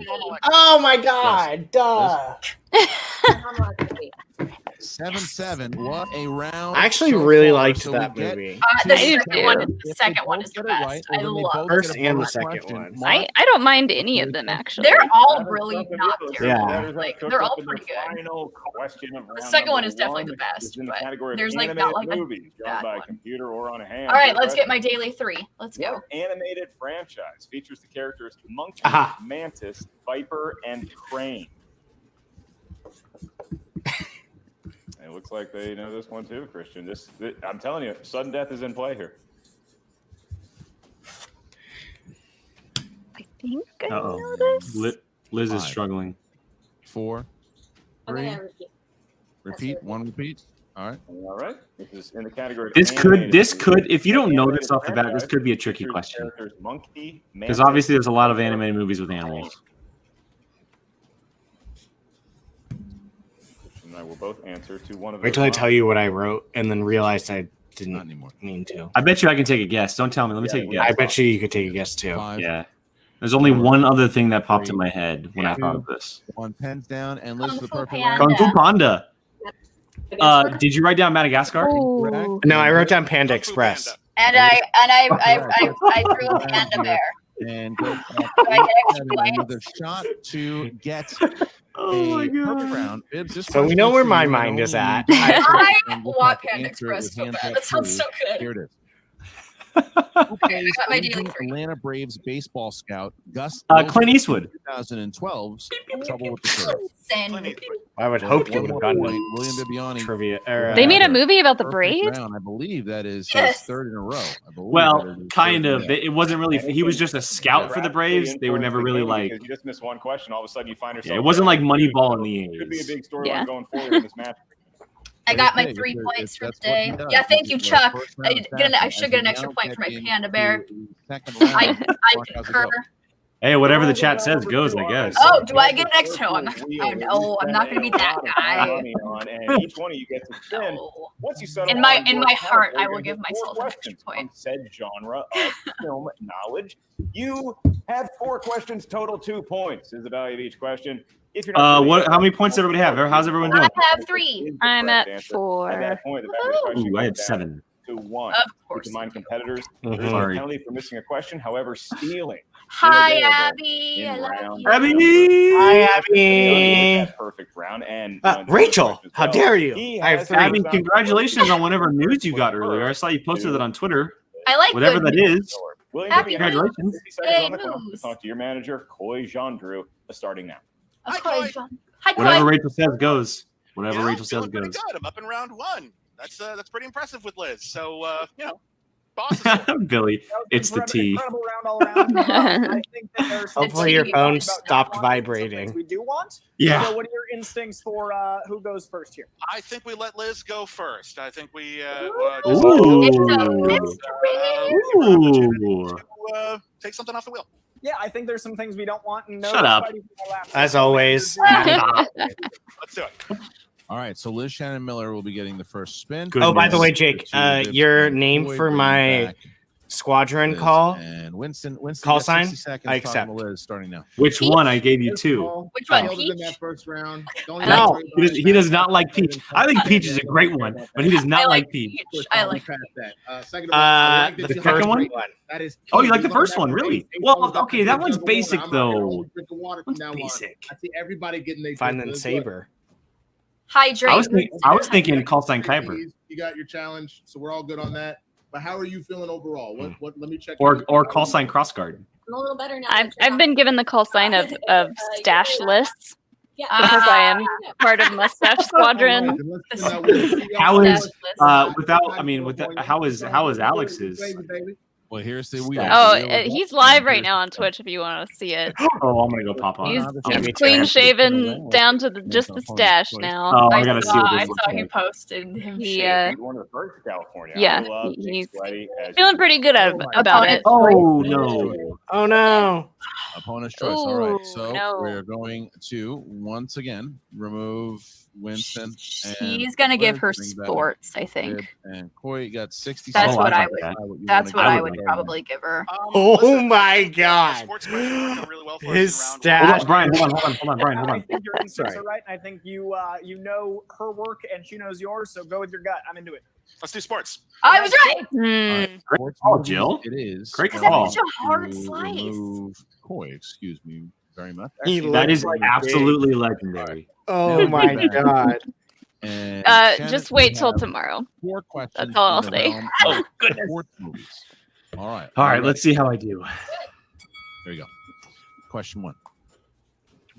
Oh my god. Duh. 7-7. What a round! I actually so really far. liked So that we get movie. The I second one, do. the second one is the best. I love First and the second one. I don't mind any of them actually. They're all really not terrible. Yeah. Like, they're all pretty good. Final question of The round second one number is definitely one the best, is in the but category of there's, like, animated not, like, a movies drawn bad by a one. computer or on a hand. All right, Your let's get question. my daily 3. Let's go. What animated franchise features the characters Monkey, Aha. Mantis, Viper, and Crane? It looks like they know this one too, Christian. I'm telling you, sudden death is in play here. I think I Uh-oh. know this. Liz is 5, struggling. 4, I'm 3. gonna repeat. Repeat. 1 repeat. All right. All right. This is in the category. of This animated could, movies. if you don't know Animated this off the bat, this franchise could be a tricky features question. characters Monkey, Because Mantis, obviously there's a lot of Viper, animated movies with animals. and I will both answer to one of Wait those till I lines. tell you what I wrote and then realized I Not didn't anymore. mean to. I bet you I can take a guess. Don't tell me. Let me Yeah, take a we- guess. I bet you could take a guess too. 5, Yeah. There's only one other thing that popped in my head when I thought of this. 1. Pens down. And Liz Kung for the Fu perfect Panda. round. Kung Fu Panda. Against Did you write down Madagascar? Ooh. No, I wrote down Panda Kung Fu Express. Panda. And I threw a panda bear. And go back Do I get extra to points? another shot to get Oh my a perfect god. round. Bibbs, this So we question know is where for my you, mind and is only at. you can answer I it, and we'll want have to Panda answer it Express with so hands bad. up That sounds too. so good. Here it is. Okay, Who I plays got my daily aging 3. Atlanta Braves baseball scout Gus Clint Wilson Eastwood. 2012's Trouble with the Curve? Send. I would hope you One would have more gotten point, William Bibbiani. trivia. They made a Another movie about the perfect Braves. round. I believe that is his Yes. third in a row. I believe Well, that is his kind third of. in a row. It wasn't really. He was just a scout for the Braves. They were never really like. Because you just missed one question. All of a sudden, you find yourself. Yeah, it wasn't like Moneyball in the Could be a 80s. big storyline Yeah. going forward in this match. I got my Okay, 3 if points for the that's what he day. does, Yeah, thank this you, is our Chuck. first round I should get an as extra we point now for my get panda bear. into the second round. I Mark, how's it concur. go? Hey, whatever the chat says goes, I guess. Oh, do I get an extra? No, I'm not. I know I'm not gonna be that guy. And each one of you gets to spin. No. Once you settle In my on your heart, category, I will you're give gonna get 4 myself an extra questions point. on said genre of film knowledge. You have 4 questions, total 2 points is the value of each question. If you're not sure What? How many points everybody have? How's everyone doing? I have 3. I'm at At 4. that point, the value of the question Ooh, I goes had down 7. to 1. Of Keep course. in mind, competitors, Mhm. there's no Sorry. penalty for missing a question. However, stealing. Hi, available Abby. in I love round you. Abby! Hi, Bibbiani with Abby. that perfect round. And Rachel, how dare you? He I have has 3. Abby, congratulations on whatever news you got earlier. I saw you posted it on Twitter. I like Whatever good that news. is. William Happy Bibbiani, Congratulations. 50 seconds Yay, on the clock to news. talk to your manager, Coy Jean-Drew, starting now. Hi, John. Hi, Whatever Coy. Rachel says goes. Whatever You know, Rachel says feeling pretty goes. good. I'm up in round 1. That's pretty impressive with Liz. So boss is Billy, it's the T. Incredible round all around. I think that there's Hopefully your T. phone about stopped not wanting some vibrating. things we do want. Yeah. So, what are your instincts for who goes first here? I think we let Liz go first. I think we Ooh. It's a mystery. Ooh. take something off the wheel. Yeah, I think there's some things we don't want. And no, Shut up. Spidey's in my lap. As always. Let's do it. All right, so Liz Shannon Miller will be getting the first spin. Oh, by the way, Jake, Bibs your and name Coy for bringing my back squadron Liz call. and Winston Call you got 60 sign? seconds I talking to accept. Liz starting now. Which one? I gave you two. Which one? Killed it in Peach? that first round. Don't I even No, worry about he does it. not like Peach. I think Peach is a great one, but he does I not like like Peach. Peach. I like Past that. Second of all, I like that the you second have one? great That is Oh, key. you like the We first learned one, that from really? Ace. Ace Well, always got okay, the that big one's jug of water. basic, I'm out here though. always drinking water from One's now on. basic. I see everybody getting their Find food. then Good. Saber. Hydrate. I was thinking Callsign Kyber. You got your challenge, so we're all good on that. But how are you feeling overall? What? Let me check. Or Callsign Crossguard. I'm a little better now. I've been given the call sign of stash lists Yeah. because I am part of Mustache Squadron. How is how is Alex's? Well, here's the wheel. Oh, he's live right now on Twitch if you want to see it. Oh, I'm gonna go pop on. He's clean shaven down to just the stash now. Oh, I gotta see what I this looks saw he like. posted him He, shaving. One of the first in California. Yeah, I love he's Sweaty as feeling pretty good about it. Oh no! Oh no! Opponent's choice. All right, Ooh, so no. we're going to once again remove Winston. And He's gonna give Liz, her bring back sports, I Bib think. And Coy got 60 That's seconds. what I like would. that. That's what I would like probably give her. Oh my god! His Hold on, stash. Brian. Hold on, Brian. Hold I on. think your instincts Sorry. are right. I think you know her work and she knows yours. So go with your gut. I'm into it. Let's do sports. I was right. Hmm. Great call, Jill. It is. Great Is call. that such a hard To slice? remove Coy, excuse me very much. He Actually, That is Like absolutely legendary. Oh my god! and Just Shannon, wait we till have tomorrow. 4 questions. That's all I'll in the say. realm Oh of goodness! sports movies. All right. All right, ready? let's see how I do. There you go. Question 1.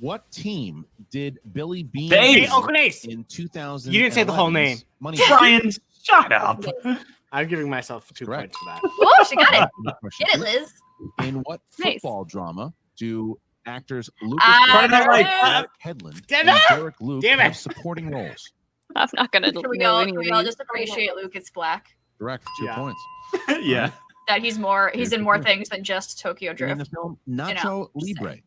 What team did Billy Bean Hey, lead Uncle Ace. in 2000? You didn't say the whole name. Money Brian, shut up. I'm giving myself 2 Correct. points for that. Oh, she got it. Question Get it, 2. Liz. In what Nice. football drama do actors Lucas Friday Night Black, Lights. Eric Hedlund, Damn and it! Derek Luke Damn it! have supporting roles? I'm not gonna Can we know all, any can of we all these. just appreciate Lucas Black? Correct. For 2 Yeah. points. Yeah. That he's in more things than just Tokyo In Drift. the film know, Nacho just Libre,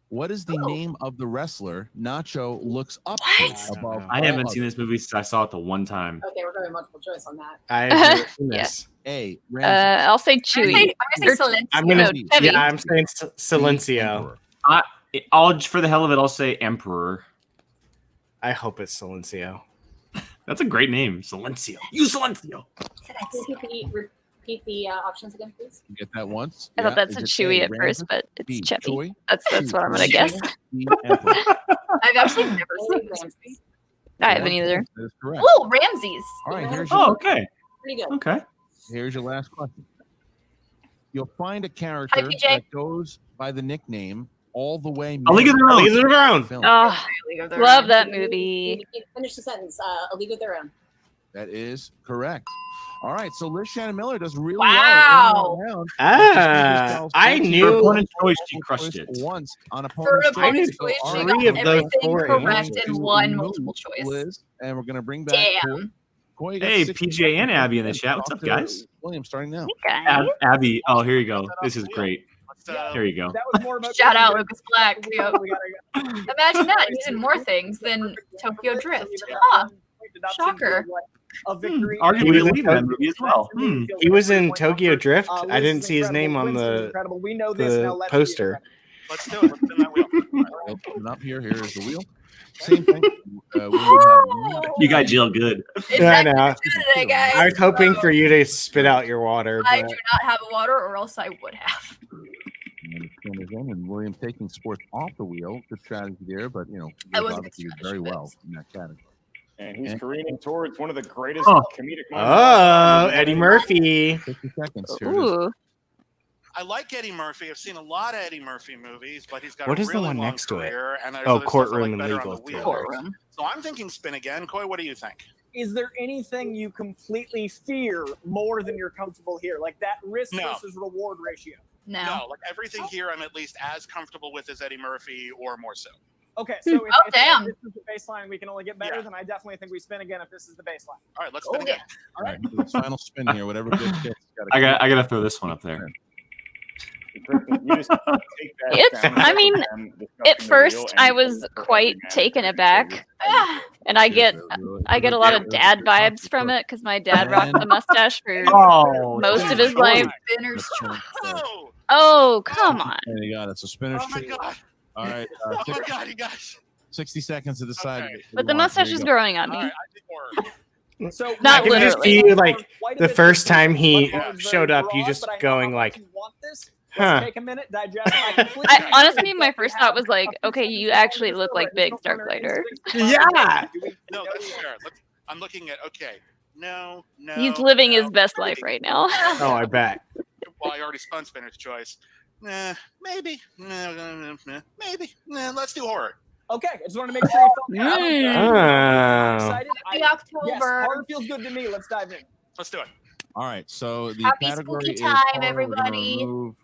what is the Ooh. name of the wrestler Nacho looks up What? to above I all haven't seen others? this movie since I saw it the one time. Okay, we're going multiple choice on that. I've never seen Yeah. this. A. Ramsey, I'll say I'm Chewy. gonna say Or- Silencio. I'm gonna. No, Chevy. Yeah, I'm saying B. Silencio. Emperor. I'll for the hell of it, I'll say Emperor. I hope it's Silencio. That's a great name, Silencio. You Silencio. Can you repeat the options again, please? You get that once. I thought that Is said it Chewy A, at first, Ramsey, but it's B. Chevy. Choi, That's C. what I'm gonna guess. D. Emperor. I've actually never seen Ramsey. Ramsey. I haven't either. That is correct. Oh, Ramses. All right, Oh, okay. Pretty good. Okay. here's your last question. You'll find a character PJ. that goes by the nickname All the Way. A League of Their Own. Leave it around. Film. Oh, League of Their love Own. that movie. Finish the sentence. A League of Their Own. That is correct. All right, so Liz Shannon Miller does really Wow. well. Round. I For knew. opponent's choice, she crushed it. Once on For opponent's opponent's choice. choice, So, she all got Three of those everything four correct answers. and one So, multiple choice. Liz, and we're going to bring back Damn. Coy got Hey, 60 PJ and seconds. Abby in the chat. What's up, Talk to guys? William, starting now. Okay. Abby. Oh, here you go. This is great. Uh, Here you go. That was more about Shout out Lucas Black. We gotta go. Imagine that. He's in more things than Tokyo Drift. Huh. Shocker. A victory. Arguably leading that movie as well. Hmm. He was in Tokyo Drift. Liz I didn't is see his name incredible. on Winston is the incredible. We know this now. Let's be poster. incredible. Let's do it. Let's spin that wheel. We'll put it up here. Here is the wheel. Same thing. We would have You got Jill good. Yeah, I know. Today, guys. I was hoping for you to spit out your water. I But do not have a water, or else I would have. and William taking sports off the wheel. Good strategy there, but you know, I Liz wasn't obviously did gonna very try to well in that category. And he's careening towards one of the greatest Oh. comedic oh, moments. Eddie Murphy. 50 seconds. Here it is. Ooh. I like Eddie Murphy. I've seen a lot of Eddie Murphy movies, but he's got What a is the really one long next to it? career, and there's Oh, other stuff I Courtroom like and better on Legal the wheel. Courtroom. So I'm thinking spin again. Coy, what do you think? Is there anything you completely fear more than you're comfortable here? Like that risk No. versus reward ratio? No. Like everything here, I'm at least as comfortable with as Eddie Murphy, or more so. Okay, so if, Oh, if damn. this is the baseline, we can only get better, Yeah. then I definitely think we spin again if this is the baseline. All right, let's spin Oh, again. All right, this final spin here. Whatever Gibbs gets, I gotta throw this one up there. You just take that It's. sound I mean, and discussing at the first real I and was for quite every taken manager. aback, and I get a lot of dad vibes from it because my dad rocked the mustache for Oh, most of his life. Spinner's Oh, Oh, come on. There you go. That's a spinner's oh my treat. god! All right. Oh my god, you guys! 60 seconds to decide. Okay. what But you the want. mustache There you is go. growing on All me. right, I did more. So Not I can just literally. see you like Quite a the bit first different, time he but ours showed very up, you broad, just but I know going how like, much you want this. huh. Let's take a minute, digest. I completely I agree honestly, my that we first have thought was like, a few okay, seconds you to actually find look this like over. Biggs, There's no Dark runner Lighter. instincts. Yeah. No, that's fair. I'm looking at. Okay, no. He's living no. his best life right now. Oh, I bet. Well, I already spun Spinner's choice. Maybe. Maybe. Let's do horror. Okay, I just wanted to make sure you felt Oh. excited. Happy Yes, October. horror feels good to me. Let's dive in. Let's do it. All right. So the Happy category spooky is time, horror. We're gonna everybody. remove,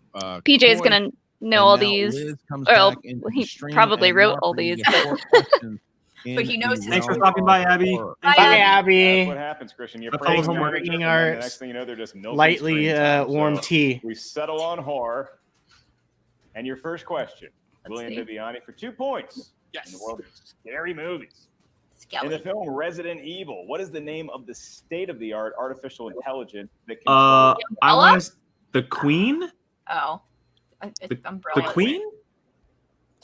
PJ's Coy, gonna know and all now these. Liz comes Well, back into he the stream, probably and wrote Mark, all we're gonna these, get but- 4 questions But in he knows the his Thanks for realm stopping by, of Abby. horror. Bye, Bye, Abby. That's what Abby. happens, Christian. You're The praising phone's managers, working and then our the next thing you know, they're just milking Lightly screen time. warm So tea. we settle on horror. And your first question, William see. Bibbiani, for 2 points. Yes. In the world of scary movies. In the Skelly. film Resident Evil, what is the name of the state-of-the-art artificial intelligence that I controls want to. The Queen. Oh. The Umbrella. Queen. 2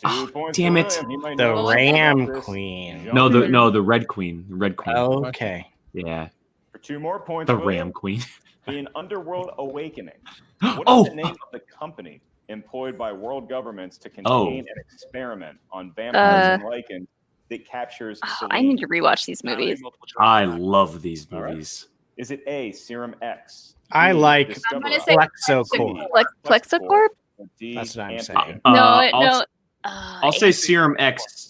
Oh, points damn for it. William. He might The know Ram this. Queen. No, the Red Queen. The Red Queen. Okay. Yeah. For 2 more points, The William, Ram Queen. in Underworld Awakening, what is Oh. the name of the company employed by world governments to contain and experiment on vampires and lichens that captures Oh, I need to Selene? rewatch these movies. I love these All right. movies. Is it A, Serum X? I B, like I'm gonna Discover say Us, Plexocorp. Plexicorp? or D, That's what I'm Antigen? saying. No. I'll say Serum X.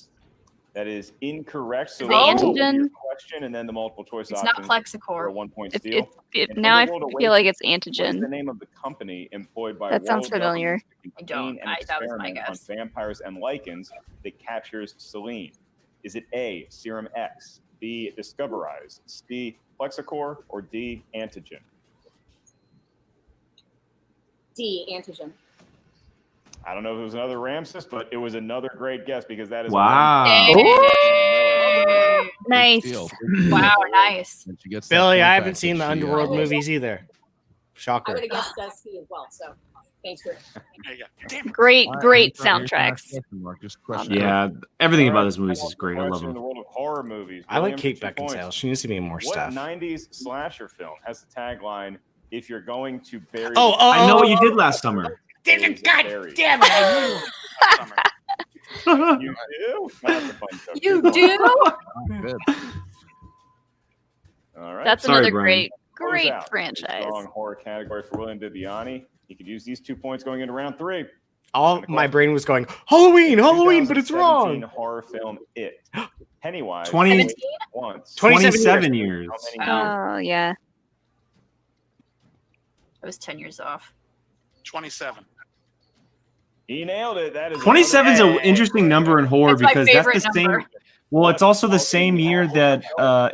That is incorrect. So Is it let's go antigen? with your question and then the multiple choice It's not options for a Plexicorp. 1-point If, steal. now I Underworld feel like it's What is the antigen. name of the company employed by That sounds world familiar. governments to I don't. contain and That was my experiment on guess. vampires and lichens that captures Selene? Is it A, Serum X, B, Discoverize, C, Plexicorp, or D, Antigen? D, antigen. I don't know if it was another Ramses, but it was another great guess because that is Wow. Nice. Deal. Wow, nice. And she gets that Billy, point I haven't back seen the that she, Underworld movies either. I Shocker. would have guessed C as well. So thanks for. There you go. Damn it. Great, All right, great here's your last soundtracks. question, Mark. Just question. Yeah, everything All about right, those movies is great. I love question In the them. world of horror movies, I like William, Kate for 2 points. Beckinsale. She needs to be in more What stuff. 90s slasher film has the tagline, "If you're going to bury..." Oh, I know what you did last summer. God Buried. damn it. You do? That's a fun joke. You Good do? one. Good. All right. That's Sorry, another Brian. Close great out. franchise. Strong horror category for William Bibbiani. He could use these 2 points going into round 3. All my brain was going, Halloween, but it's 2017 wrong. horror film It. Pennywise. 20 once. 27 years. How many Oh, yeah. I was 10 years off. 27. He nailed it. That is 27 is an another- interesting number in horror It's my because that's the favorite same. number. Well, it's also the same year that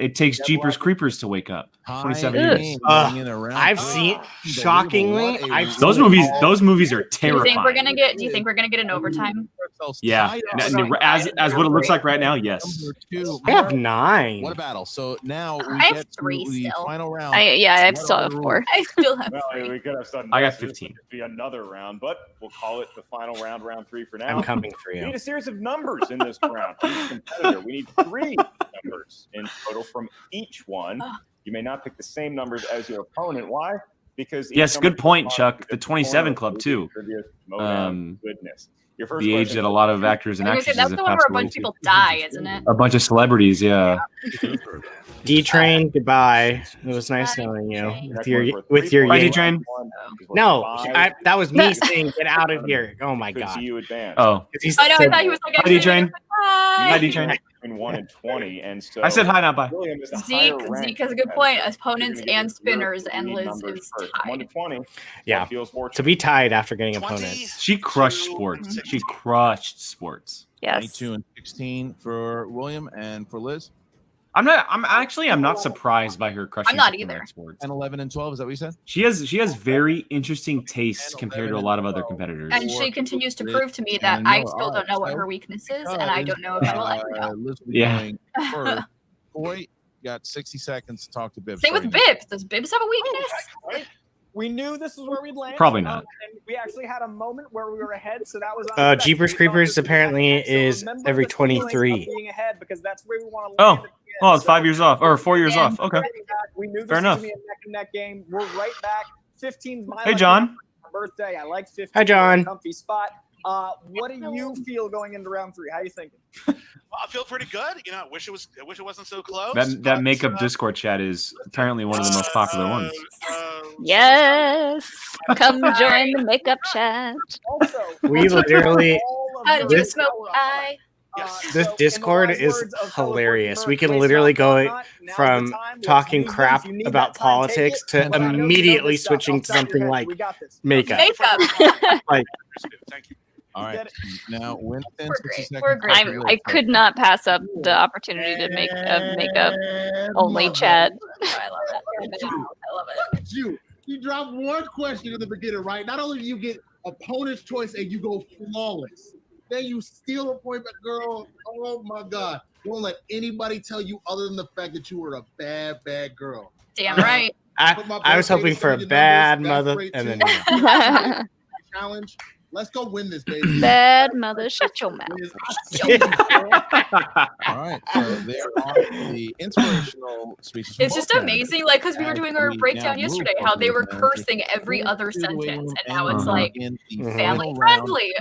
it takes Jeepers Creepers to wake up. 27 High years. game going in around I've three. seen, Unbelievable. shockingly, What a I've seen Those movies, all- those movies are Do you think terrifying. we're gonna get? Do you think we're gonna get an overtime? Yeah, as what it looks like right now, yes. Number 2. I have 9. What a battle. So now we I have get to 3 the still. final round. I What still are have the 4. rules? I still have Well, 3. we could have sudden I got death. This 15. could be another round, but we'll call it the final round, round 3 for now. I'm coming for We you. need a series of numbers in this round. For each competitor. We need 3 numbers in total from each one. You may not pick the same numbers as your opponent. Why? Because each Yes, number good point, corresponds Chuck. to The 27 Club, movie, too. trivia, showdown, goodness. Your first The age question that a lot of actors and I was gonna say, actresses that's have the one where passed a away. bunch of people die, isn't it? A bunch of celebrities, yeah. D-Train, goodbye. It was nice Bye, knowing you D-Train. with your Bye, Yankee. D-Train. No, that was me saying get out of here. Oh my Could god. see you advance. Oh, I know. I thought he was like, Hi, D-Train. Hi. Hi, D-Train. Between 1 and 20, and so I said hi, not bye. William is a Zeke higher ranked has a good point. competitor. Opponents You're gonna and get your spinners, and 3 Liz numbers is first. 1 to tied. 20. Yeah. What feels fortunate? To be tied after getting 20. opponents. She crushed sports. She crushed sports. Yes. 22 and 16 for William and for Liz. I'm not surprised by her crushing. I'm not Super either. Mega Sports. 10, 11, and 12. Is that what you said? She has very interesting tastes compared to a lot of other competitors. And she continues to prove to me that I still don't know what her weakness is, and I don't know if I will ever know. Liz will be going first. Boy, got 60 seconds to talk to Bibbs. Same with Bibbs. Does Bibbs have a weakness? We knew this was where we'd land. Probably not. And we actually had a moment where we were ahead, so that was Jeepers Creepers apparently is every 23. Being ahead because that's where we want to Oh, land. oh, it's 5 years off or 4 years off. Okay, We knew this fair was enough. gonna be a neck and neck game. We're right back. 15's my Hey, lucky John. number for my birthday. I like 15. Hi, John. Comfy spot. What do you feel going into round 3? How you thinking? Well, I feel pretty good. You know, I wish it wasn't so close. That makeup Discord chat is apparently one of the most popular ones. Yes. Come join the makeup chat. Also, We literally this Discord is hilarious. We can literally go from talking crap about politics to immediately switching to something like makeup. Like, thank you. All right. Now, Winston, 60 seconds. I could not pass up the opportunity to make a makeup only chat. I love it. I love it. You drop one question in the beginning, right? Not only do you get opponent's choice and you go flawless, then you steal a point back, girl. Oh my God. Don't let anybody tell you other than the fact that you were a bad, bad girl. Damn right. I was hoping for a bad mother, and then challenge. Let's go win this, baby. Bad mother, shut your mouth. All right. So there are the inspirational speeches. It's just amazing, like, because we were doing our breakdown yesterday, how they were cursing every other sentence, and now it's like family friendly.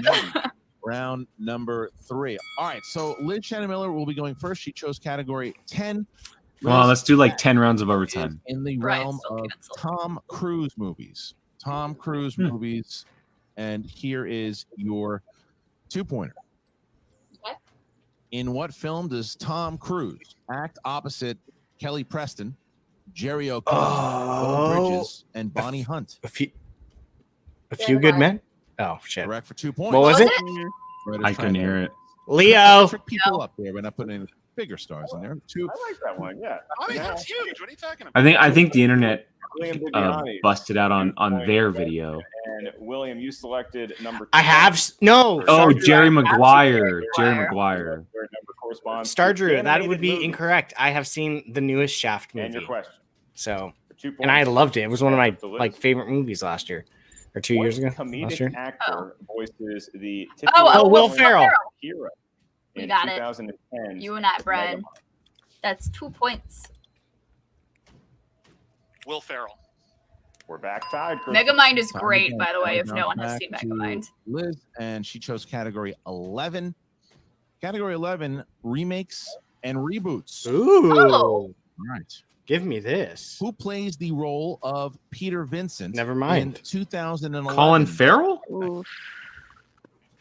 Round number 3. All right. So Liz Shannon Miller will be going first. She chose category 10. Well, let's do like 10 rounds of overtime. In the realm of Tom Cruise movies. Tom Cruise movies. And here is your 2-pointer. Okay. In what film does Tom Cruise act opposite Kelly Preston, Jerry O'Connell, Beau Bridges, and Bonnie Hunt? A few good men. Oh shit! Correct for 2 points. What was it? I couldn't hear it. Leo. Trick people up there. We're not putting any bigger stars in there. I like that one. Yeah. I mean, that's huge. What are you talking about? I think the internet William Bibbiani. busted out on their video. And William, you selected number 2. I have no. Oh, Jerry Maguire. Jerry Maguire. Where number corresponds Star to Drew. That animated would be movie. incorrect. I have seen the newest Shaft movie. And your question. So, For 2 points. and I loved it. It was one of my The list. like favorite movies last year, or 2 years ago. Comedic Last year. actor voices the Will Ferrell. hero We in got it. 2010. You and I, Brian. That's 2 points. Will Ferrell. We're back tied. Megamind is great, by the way, if no one has seen Megamind. Liz, and she chose category 11. Category 11, remakes and reboots. Ooh. Oh. All right. Give me this. Who plays the role of Peter Vincent? Never mind. In 2011. Colin Farrell? Oof.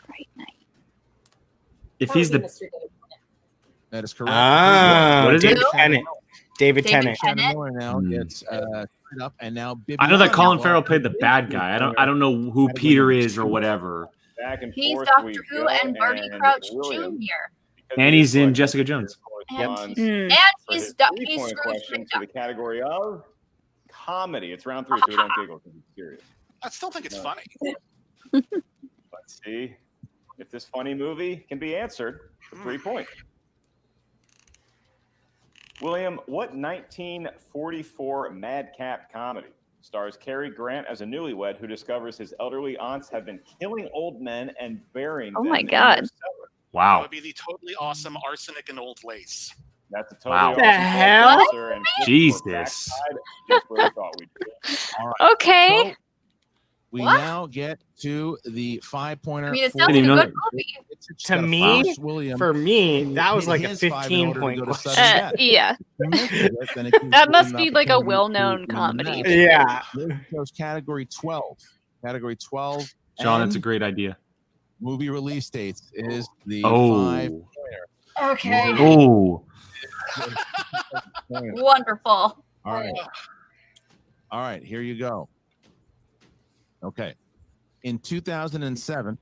Great night. If he's the That is correct. Ah, What is it? David Tennant. David Tennant. Shannon Miller now gets up, and now I know that Bibbiani Colin will- Farrell played the bad guy. I don't know who Peter is or whatever. Back and He's forth Doctor we Who go, and Barty Crouch William, Jr. because And he he's in selected Jessica Jones. corresponds And for he's his he's 3-point Scrooge question to the McDuck. category of comedy. It's round 3, so we don't giggle because it's serious. I still think it's No. funny. Let's see if this funny movie can be answered for 3 points. William, what 1944 madcap comedy stars Cary Grant as a newlywed who discovers his elderly aunts have been killing old men and burying Oh them my in God. their cellar? That Wow. would be the totally awesome Arsenic and Old Lace. That's a totally Wow. awesome The hell? answer, and Jesus. we're backside, just where we thought we'd be. All right. Okay. So we What? now get to the 5-pointer. I mean, it for- sounds like a Didn't even good know movie. To me, First, William, for me, that was hit like a his 5 in order to 15-point go to question. sudden death. Yeah. Then it gives That you must an be like a opportunity well-known to win the comedy. match. Yeah. Liz chose category 12. Category 12. John, and that's a great idea. movie release dates is the Oh. 5-pointer. Okay. Oh. Wonderful. All right. All right, here you go. Okay. In 2007,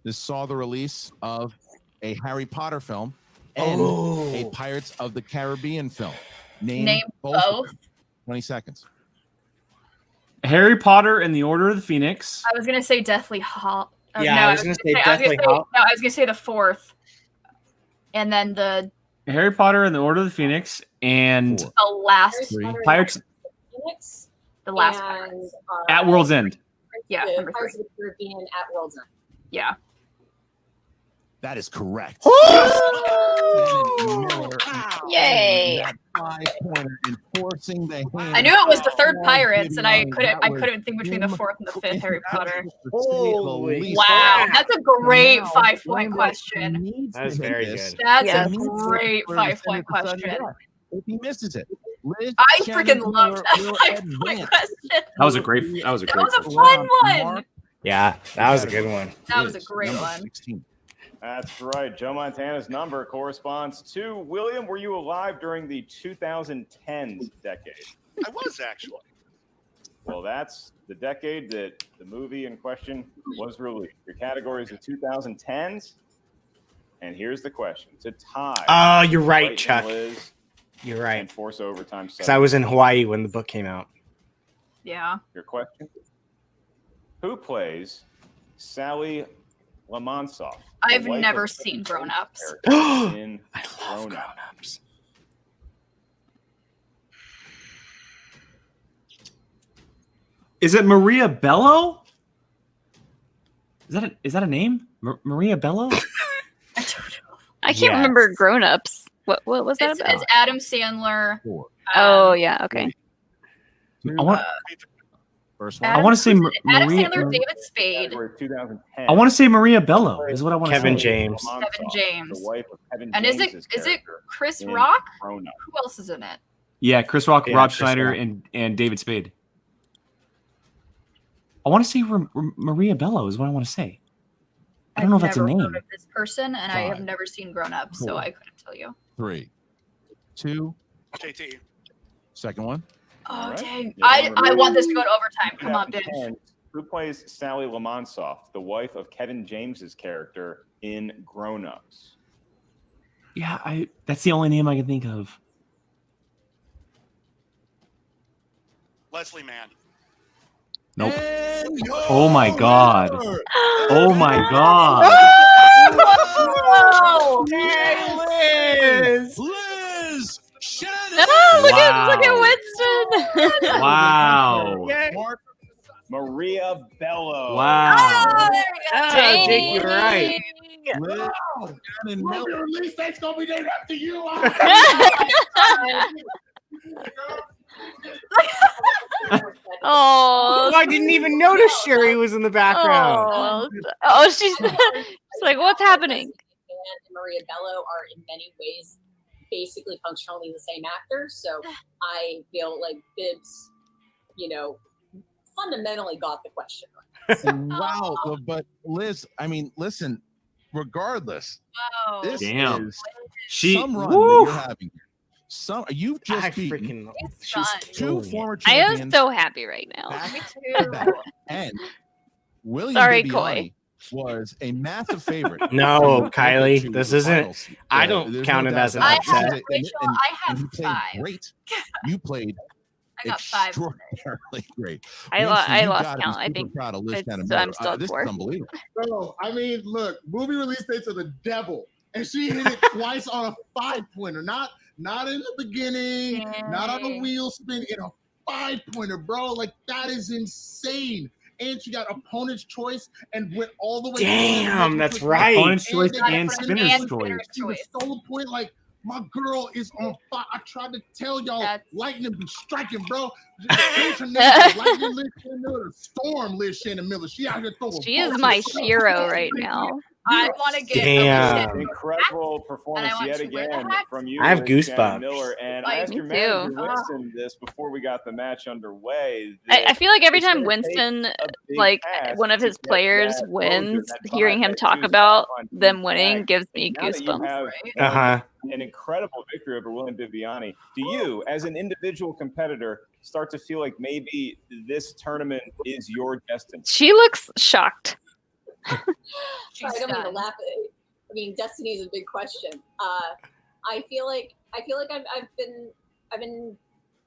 this saw the release of a Harry Potter film and Oh. a Pirates of the Caribbean film. Name Name both. of both. them. 20 seconds. Harry Potter and the Order of the Phoenix. I was gonna say Deathly Hallows. Yeah, I was gonna say Deathly Hallows. No, I was gonna say the fourth, and then the Harry Potter and the Order of the Phoenix, and last Pirates Phoenix the last and, Pirates. at World's End. Yeah, the number Pirates three. of the Caribbean at World's End. Yeah. That is correct. Yay! That 5-pointer enforcing the hand. I knew it was the third of Pirates, and I Bibbiani. couldn't think between the fourth and the fifth Harry Potter. Holy Wow, that's a great Now, 5-point Brando question. needs That was to hit very this. good. That's Yes. a great For the 5-point Senate to sudden question. death. If he misses it, Liz, I Shannon, freaking loved Miller that will 5-point advance. question. That was a great. That was a question. fun one. Mark, Yeah, that was a good one. That was a Liz, great number one. 16. That's right. Joe Montana's number corresponds to William. Were you alive during the 2010s decade? I was actually. Well, that's the decade that the movie in question was released. Your category is the 2010s. And here's the question. To tie. Oh, you're right, Clayton, Chuck. Liz, You're right. and force overtime. Because I was in Hawaii when the book came out. Yeah. Your question. Who plays Sally Lamonsoff? the I've wife never of seen Kevin Grown Ups. character in I love Grown Ups. grown-ups. Is it Maria Bello? Is that a name? Maria Bello? I can't Yes. remember Grown Ups. What was that It's about? Adam Sandler. Oh yeah, okay. I want. First one. I want to say Adam Maria. Sandler, David Spade, Category 2010. I want to say Maria Bello is what I want to say. Kevin James. Lamonsoff, Kevin James. The wife of Kevin and is James's it character Chris in Rock? Grown Ups. Who else is in it? Yeah, Chris Rock, Yeah, Rob Chris Schneider, Rock. and David Spade. I want to say Maria Bello is what I want to say. I don't know if that's a I've never name. heard of this person, and I have 5, never seen Grown Up, so 4, I couldn't tell you. 3, 2, JT. second one. Oh All right. dang! Yeah, I number want this to go to overtime. Come on, bitch. 2010, who plays Sally Lamonsoff, the wife of Kevin James's character in Grown Ups? Yeah, that's the only name I can think of. Leslie Mann. Nope. And Oh my God. Oh my God. Oh, Liz! Liz Shannon. Oh, look Wow. at Winston. Wow. Mark Maria Bello. Wow. Oh, there we go. Oh, Jake, you're right. Liz, Shannon, Movie Miller. release date's gonna be named after you. Oh, I didn't even notice Sherry was in the background. she's like, what's happening? And Maria Bello are in many ways basically functionally the same actor. So I feel like Bibbs, fundamentally got the question right. Wow. But Liz, I mean, listen, regardless, Oh, this Damn. is She. some run Woo. that you're having here. You've just I beaten freaking. it's She's fun. two killing it. former I am champions. so happy right now. back Me to too. back. And William Sorry, Bibbiani was a massive favorite. No, Kylie, To this the isn't- finals. I don't There's count no it doubt as an about I have, upset. Rachel, I have you played 5. great. You played I got 5. extraordinarily great. I Winston, you lost gotta be count. I super think proud of Liz it's- Shannon I'm Miller. still at This 4. is unbelievable. Bro, I mean, look, movie release dates are the devil, and she hit it twice on a 5-pointer. Not in the beginning, not on a wheel spin, in a 5-pointer, bro. Like that is insane. And she got opponent's choice and went all the way. Damn, that's right. Opponent's choice got it and from spinner's and choice. spinner's She was choice. so point like my girl is on fire. I tried to tell y'all, lightning be striking, bro. Change her name to Lightning Liz Shannon Miller, Storm Liz Shannon Miller. She out here throwing. She is balls my and stuff. hero right now. I want to get Damn. Alicia. Incredible performance want yet to wear the again hat. from you. I have Liz Shannon goosebumps. Miller. And I Like, asked me your manager too. Winston this before we got the match underway. I feel like every it's time gonna take Winston, a big like task one of to his get players that wins, closure, that hearing vibe, him that talk juice about on them Team winning Tag. gives me Now that you goosebumps. have Uh-huh. an incredible victory over William Bibbiani, do you, as an individual competitor, start to feel like maybe this tournament is your destiny? She looks shocked. She's I don't mean to done. laugh. I mean, destiny is a big question. I feel like I've been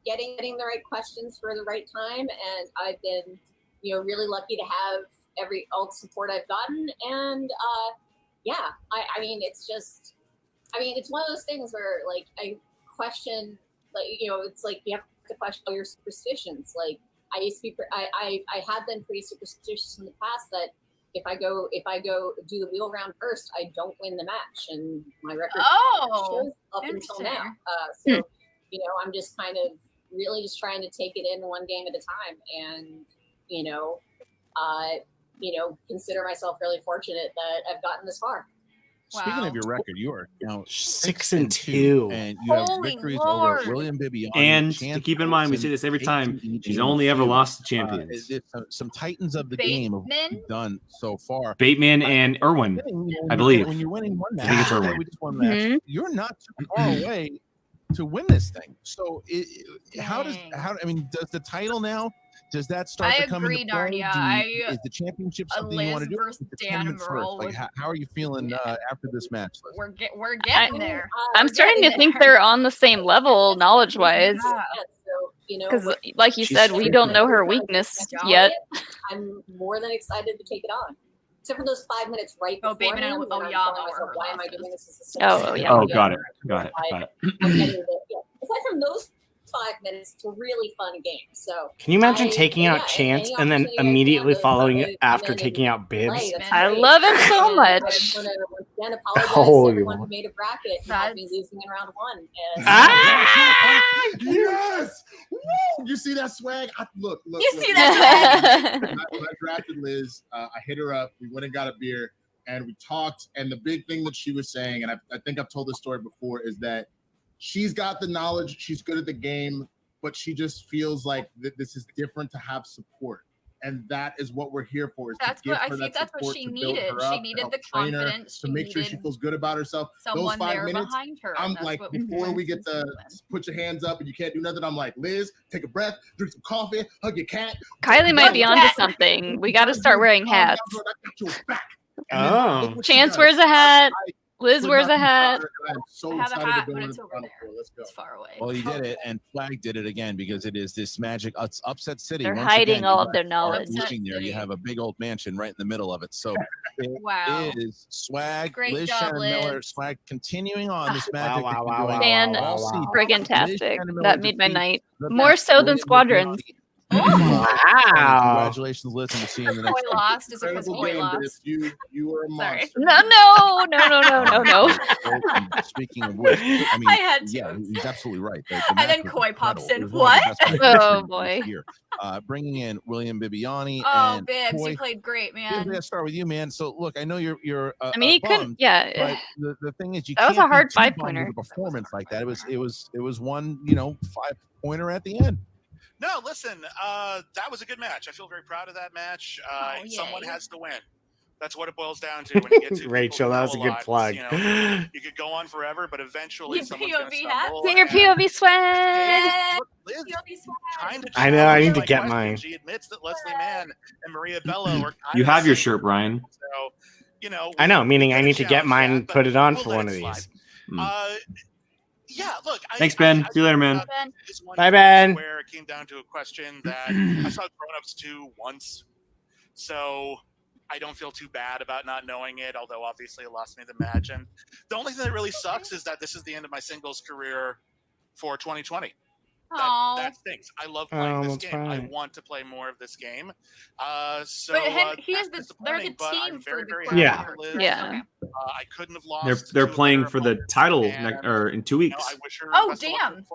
getting the right questions for the right time, and I've been, really lucky to have all the support I've gotten. And I mean, it's one of those things where like I question, like, it's like you have to question all your superstitions. Like I used to be, I had been pretty superstitious in the past that if I go do the wheel round first, I don't win the match, and my record shows up until now. So I'm just kind of really just trying to take it in one game at a time, and consider myself really fortunate that I've gotten this far. Speaking of your record, you are now 6-2, and you have Holy victories Lord. over William Bibbiani. And to keep in mind, we say this every time, she's only ever lost to champions. Some titans of the game of what you've done so far. Bateman and Irwin, I believe. When you're winning one match, I think it's Irwin. we just won a match. You're not too far away to win this thing. So does the title now? Does that start to come into play? Is the championship something you want to do? Like, how are you feeling after this match? We're getting there. I'm starting to think they're on the same level knowledge-wise. Because, like you said, we don't know her weakness yet. I'm more than excited to take it on. Except for those 5 minutes right before Bateman and why am I doing this? Oh, got it. Aside from those 5 minutes, it's a really fun game. So can you imagine taking out Chance and then immediately following it after taking out Bibbs? I love him so much. Again, apologize to everyone who made a bracket and had me losing in round one. Yes! Woo! You see that swag? Look. See that swag? When I drafted Liz, I hit her up. We went and got a beer, and we talked. And the big thing that she was saying, and I think I've told this story before, is that she's got the knowledge, she's good at the game, but she just feels like this is different to have support. And that is what we're here for. That's what she needed. She needed the confidence to make sure she feels good about herself. Those 5 minutes, behind her. I'm like, before we get the put your hands up and you can't do nothing, I'm like, Liz, take a breath, drink some coffee, hug your cat. Kylie might be onto something. We got to start wearing hats. Chance wears a hat. Liz wears a hat. I'm so I have a excited hat, to go but into it's the over Final there. Four. Let's go. It's far away. Well, you did it, and Flag did it again because it is this magic upset city. They're Once hiding again, all you of their are knowledge. moving there. You have a big old mansion right in the middle of it. So Wow. it is Swag, Great Liz, job, Shannon Liz. Miller, Swag continuing on this magic. Fan-friggin-tastic. That made my night. More so than Squadrons. Wow. Congratulations, Liz, and we'll see you in the next Koi lost. Is it because Koi lost? You were a monster. No. Speaking of which, I mean, I had to. yeah, he's absolutely right. The And match then was Koi pops incredible. in. It was one of the What? best matches Oh, this boy. year. Bringing in William Bibbiani Oh, and Bibbs, Koi. you played great, Bibbs, man. let's start with you, man. So, look, I know you're. I mean, he couldn't. Yeah. But the thing is, you That was can't a hard be too bummed five-pointer. with a performance like that. It was one 5-pointer at the end. No, listen, that was a good match. I feel very proud of that match. Someone has to win. That's what it boils down to when you get to Rachel, that was a good plug. You could go on forever, but eventually someone's going to stumble. Get your POV swag. Liz, I know, I need to get mine. She admits that Leslie Mann and Maria Bello are You have your shirt, Brian. So, I know, meaning I need to get mine and put it on for one of these. Yeah, look. Thanks, Ben. See you later, man. Bye, Ben. Where it came down to a question that I saw Grown Ups 2 once, so I don't feel too bad about not knowing it. Although obviously it lost me the match, and the only thing that really sucks is that this is the end of my singles career for 2020. That stinks. I love playing this game. I want to play more of this game. They're the team for the Yeah. I couldn't have lost. They're playing for the title in 2 weeks. I wish her Oh, damn.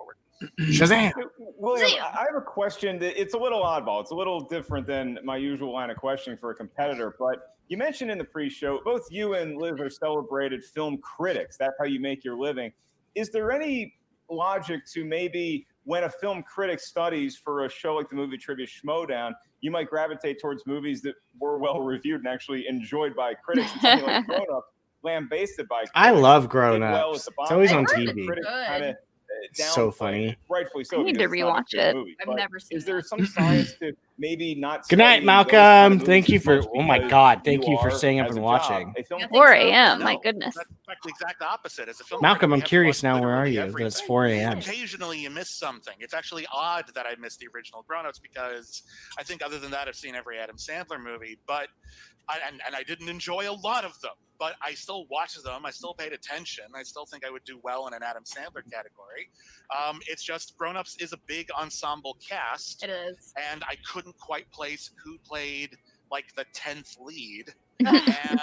Shazam! William, I have a question. It's a little oddball. It's a little different than my usual line of questioning for a competitor. But you mentioned in the pre-show, both you and Liz are celebrated film critics. That's how you make your living. Is there any logic to maybe when a film critic studies for a show like the Movie Trivia Schmodown, you might gravitate towards movies that were well reviewed and actually enjoyed by critics, and something like Grown Up, lambasted by critics. I love Grown did well Ups. at the It's box always on office. TV. Critics kinda, So funny. rightfully so. I need to because it's not a rewatch good it. movie. I've But never seen is there some science to maybe not. Good night, studying those kind of Malcolm. movies Thank you as for. much Oh my because God! Thank you for are, staying up as and a job, watching. a film 4 so? a.m. My No, goodness. that's in fact the exact opposite. As a film Malcolm, critic, I'm you have to curious watch now. Where are literally you? everything. It's 4 a.m. Occasionally you miss something. It's actually odd that I missed the original Grown-Ups because I think other than that I've seen every Adam Sandler movie, but I didn't enjoy a lot of them, but I still watched them. I still paid attention. I still think I would do well in an Adam Sandler category. It's just Grown Ups is a big ensemble cast. It is. And I couldn't quite place who played like the 10th lead. And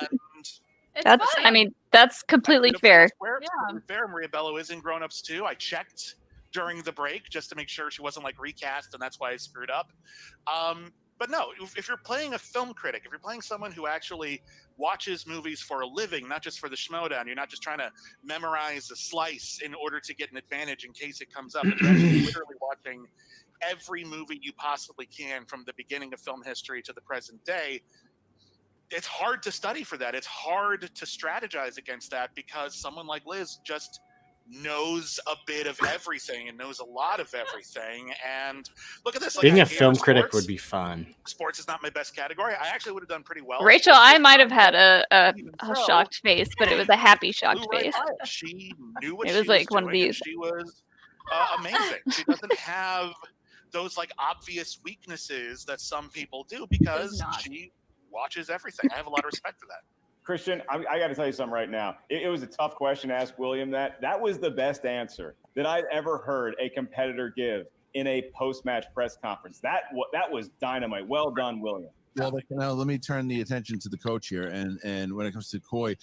That's, fine. I mean, that's completely fair. Yeah. Fair. Maria Bello is in Grown Ups too. I checked during the break just to make sure she wasn't like recast, and that's why I screwed up. But no, if you're playing a film critic, if you're playing someone who actually watches movies for a living, not just for the schmodown, you're not just trying to memorize a slice in order to get an advantage in case it comes up. If you're actually literally watching every movie you possibly can from the beginning of film history to the present day, it's hard to study for that. It's hard to strategize against that because someone like Liz just knows a bit of everything and knows a lot of everything. And look at this. Being like, a film critic would be fun. Sports is not my best category. I actually would have done pretty well. Rachel, I might have had a shocked face, but it was a happy shocked face. She knew what It she was like one of doing, and these. she was amazing. She doesn't have those like obvious weaknesses that some people do because she watches everything. I have a lot of respect for that. Christian, I got to tell you something right now. It was a tough question to ask William. That was the best answer that I'd ever heard a competitor give in a post-match press conference. That was dynamite. Well done, William. Well, now let me turn the attention to the coach here, and when it comes to Coy,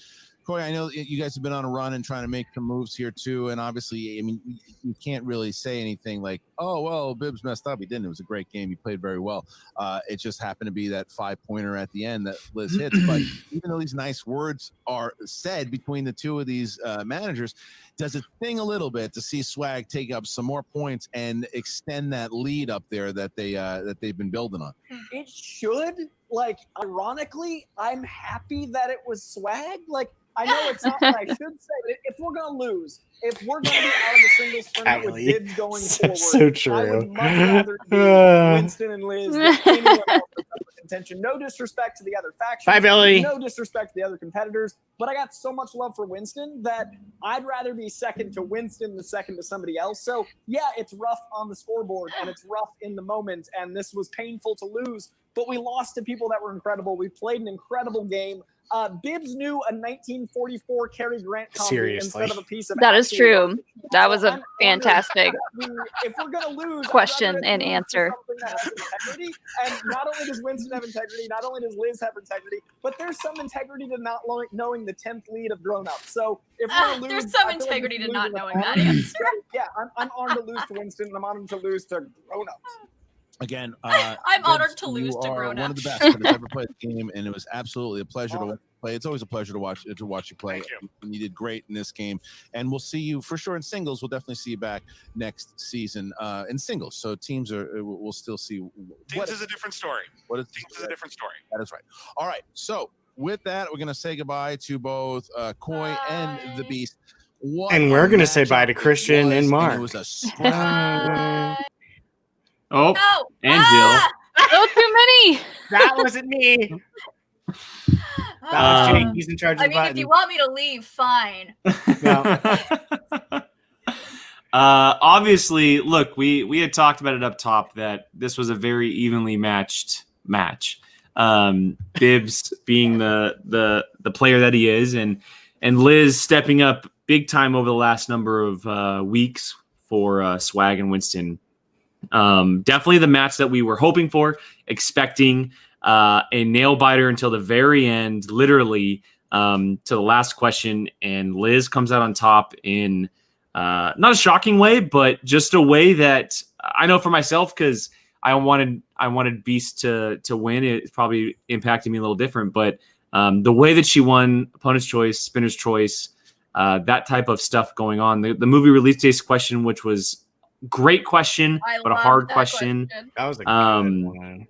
I know you guys have been on a run and trying to make some moves here too, and obviously, I mean, you can't really say anything like, "Oh, well, Bibbs messed up." He didn't. It was a great game. He played very well. It just happened to be that 5-pointer at the end that Liz hits. But even though these nice words are said between the two of these managers, does it sting a little bit to see Swag take up some more points and extend that lead up there that they've been building on? It should. Like, ironically, I'm happy that it was Swag. Like, I know it's not what I should say, but if we're going to lose, if we're going to be out of the singles tournament with Bibbs going forward, so true. I would much rather be Winston and Liz than anyone else that's up for contention. No disrespect to the other factions. Bye, Billy. No disrespect to the other competitors, but I got so much love for Winston that I'd rather be second to Winston than second to somebody else. So, yeah, it's rough on the scoreboard, and it's rough in the moment, and this was painful to lose, but we lost to people that were incredible. We played an incredible game. Bibbs knew a 1944 Cary Grant comedy Seriously. instead of a piece of That is actual true. work. That was So a I'm fantastic honored that if we're going to lose, question I'd rather and lose to answer. something that has integrity. And not only does Winston have integrity, not only does Liz have integrity, but there's some integrity to not knowing the 10th lead of Grown Ups. So if we're going to lose, there's some I feel like integrity we to lose not in the knowing that final. answer. Yeah, I'm honored to lose to Winston, and I'm honored to lose to Grown Ups. Again, I'm honored to lose you to are Grown one of the Ups. best that has ever played the game, and it was absolutely a pleasure to play. It's always a pleasure to watch you play. And you did great in this game, and we'll see you for sure in singles. We'll definitely see you back next season in singles. So teams we'll still see. Teams is a different story. Teams is a different story. That is right. All right. So with that, we're going to say goodbye to both Coy and the Beast. And we're going to say bye to Christian and Mark. It was a strong. Oh, No. and Jill. Oh, too many. That wasn't me. That was Jake. He's in charge of I the mean, button. if you want me to leave, fine. Obviously, look, we had talked about it up top that this was a very evenly matched match. Bibbs being the player that he is, and Liz stepping up big time over the last number of weeks for Swag and Winston. Definitely the match that we were hoping for, expecting a nail biter until the very end, literally to the last question, and Liz comes out on top in not a shocking way, but just a way that I know for myself, because I wanted Beast to win. It's probably impacted me a little different, but the way that she won, opponent's choice, spinner's choice, that type of stuff going on. The movie release dates question, which was great question, but a hard question. That was a good one.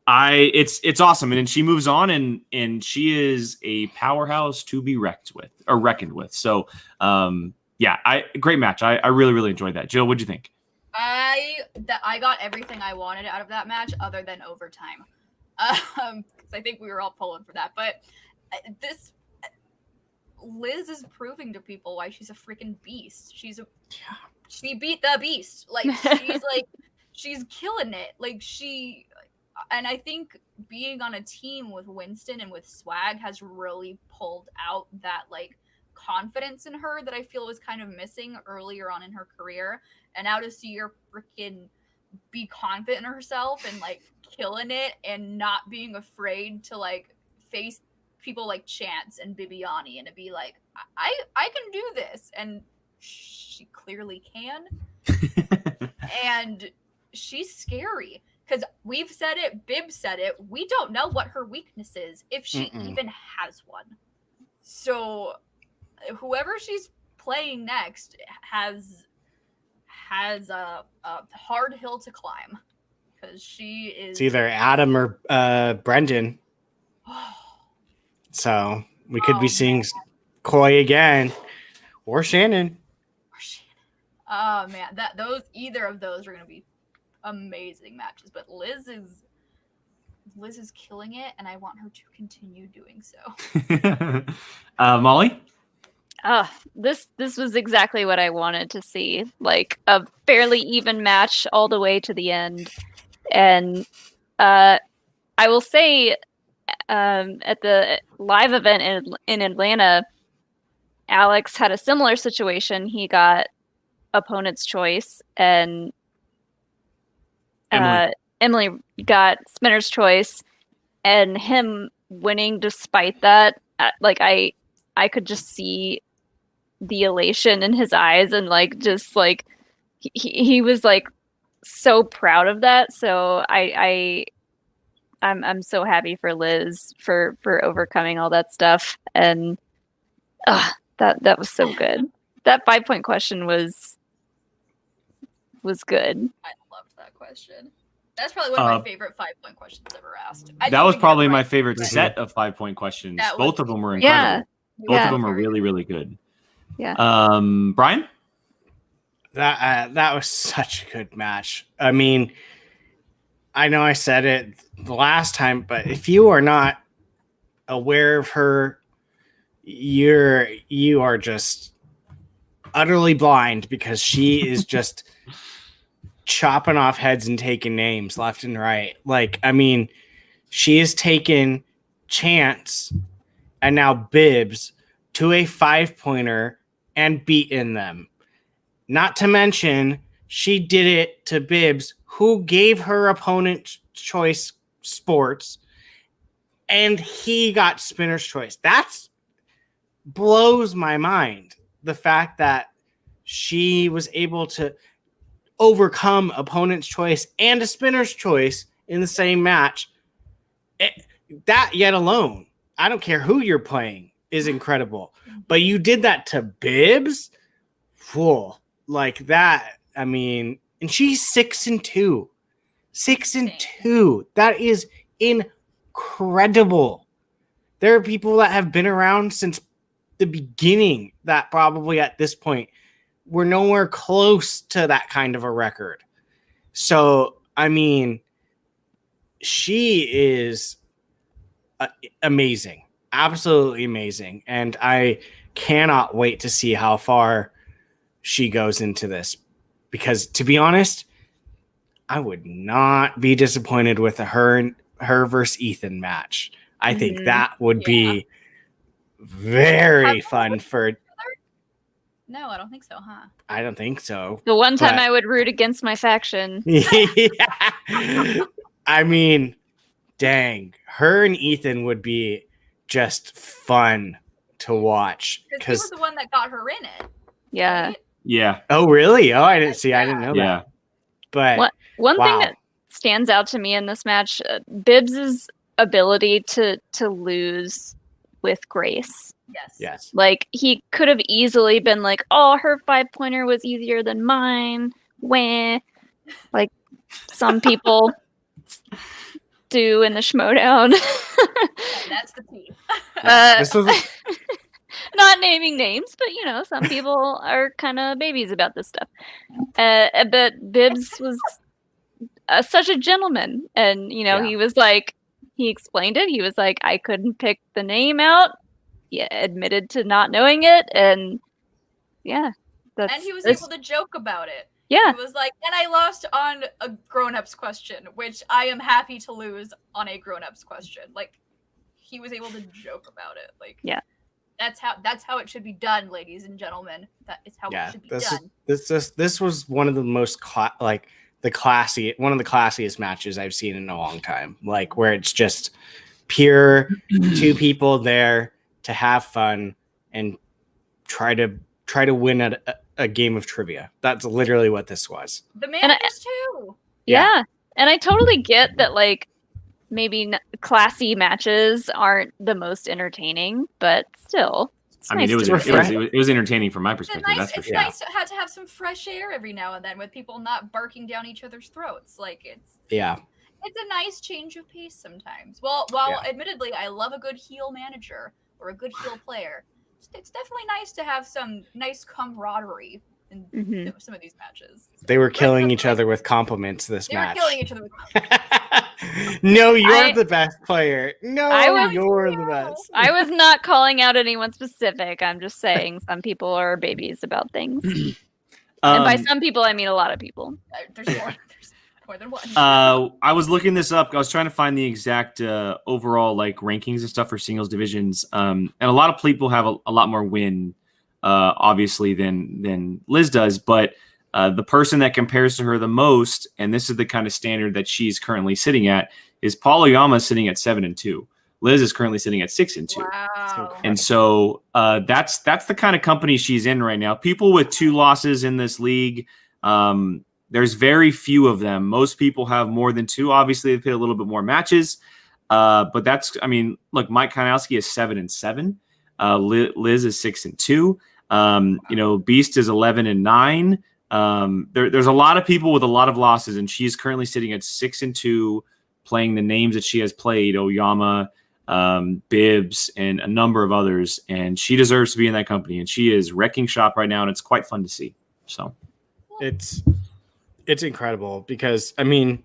It's awesome, and she moves on, and she is a powerhouse to be reckoned with. So, great match. I really enjoyed that. Jill, what'd you think? I got everything I wanted out of that match, other than overtime. Because I think we were all pulling for that. But Liz is proving to people why she's a freaking beast. She beat the beast. Like she's killing it. And I think being on a team with Winston and with Swag has really pulled out that confidence in her that I feel was kind of missing earlier on in her career. And now to see her freaking be confident in herself and killing it and not being afraid to face people like Chance and Bibbiani and to be like, I can do this, and she clearly can. And she's scary because we've said it, Bib said it, we don't know what her weakness is, if she even has one. So whoever she's playing next has a hard hill to climb, because she is. It's either Adam or Brendan. So we could be seeing Koi again, or Shannon. Oh man, either of those are gonna be amazing matches. But Liz is killing it, and I want her to continue doing so. Molly? This was exactly what I wanted to see. Like a fairly even match all the way to the end. And I will say at the live event in Atlanta, Alex had a similar situation. He got opponent's choice, and Emily got spinner's choice, and him winning despite that, I could just see the elation in his eyes, and he was so proud of that. So I'm so happy for Liz for overcoming all that stuff, and that was so good. That 5-point question was good. I loved that question. That's probably one of my favorite 5-point questions ever asked. That was probably my favorite set of 5-point questions. Both of them were incredible. Both of them were really, really good. Yeah. Brian? That was such a good match. I mean, I know I said it the last time, but if you are not aware of her, you are just utterly blind, because she is just chopping off heads and taking names left and right. She has taken Chance and now Bibbs to a 5-pointer and beaten them. Not to mention, she did it to Bibbs, who gave her opponent choice sports, and he got spinner's choice. That's blows my mind. The fact that she was able to overcome opponent's choice and a spinner's choice in the same match. That yet alone, I don't care who you're playing, is incredible. But you did that to Bibbs? Whoa. Like that, I mean, and she's 6-2. 6-2. That is incredible. There are people that have been around since the beginning that probably at this point were nowhere close to that kind of a record. So, I mean, she is amazing. Absolutely amazing. And I cannot wait to see how far she goes into this, because to be honest, I would not be disappointed with her versus Ethan match. I think that would be very fun for. No, I don't think so, huh? I don't think so. The one time I would root against my faction. I mean, dang, her and Ethan would be just fun to watch, because he was the one that got her in it. Yeah. Right? Yeah. Oh, really? Oh, I didn't see. I didn't know that. But one thing that stands out to me in this match, Bibbs's ability to lose with grace. Yes. Like, he could have easily been like, "Oh, her 5-pointer was easier than mine." Wah. Like some people do in the Schmodown. That's the key. Not naming names, but you know, some people are kind of babies about this stuff. But Bibbs was such a gentleman, and you know, he was like, he explained it. He was like, I couldn't pick the name out. He admitted to not knowing it, and and he was able to joke about it. Yeah. He was like, and I lost on a grown-ups question, which I am happy to lose on a grown-ups question. Like, he was able to joke about it. Like, that's how it should be done, ladies and gentlemen. That is how it should be done. This was one of the most one of the classiest matches I've seen in a long time. Like, where it's just pure two people there to have fun and try to win at a game of trivia. That's literally what this was. The managers too. Yeah. And I totally get that, like, maybe classy matches aren't the most entertaining, but still. I mean, it was entertaining from my perspective. It's nice to have some fresh air every now and then with people not barking down each other's throats. Like, it's a nice change of pace sometimes. Well, admittedly, I love a good heel manager or a good heel player. It's definitely nice to have some nice camaraderie in some of these matches. They were killing each other with compliments this match. They were killing each other with compliments. No, you're the best player. No, you're the best. I was not calling out anyone specific. I'm just saying some people are babies about things. And by some people, I mean a lot of people. There's more than one. I was looking this up. I was trying to find the exact overall like rankings and stuff for singles divisions. And a lot of people have a lot more win, obviously, than Liz does. But the person that compares to her the most, and this is the kind of standard that she's currently sitting at, is Paul Oyama sitting at 7-2. Liz is currently sitting at 6-2. Wow. And so that's the kind of company she's in right now. People with 2 losses in this league. There's very few of them. Most people have more than 2. Obviously, they've played a little bit more matches. But look, Mike Kanowski is 7-7. Liz is 6-2. You know, Beast is 11-9. There's a lot of people with a lot of losses, and she's currently sitting at 6-2, playing the names that she has played, Oyama, Bibbs, and a number of others. And she deserves to be in that company, and she is wrecking shop right now, and it's quite fun to see. So it's incredible because, I mean,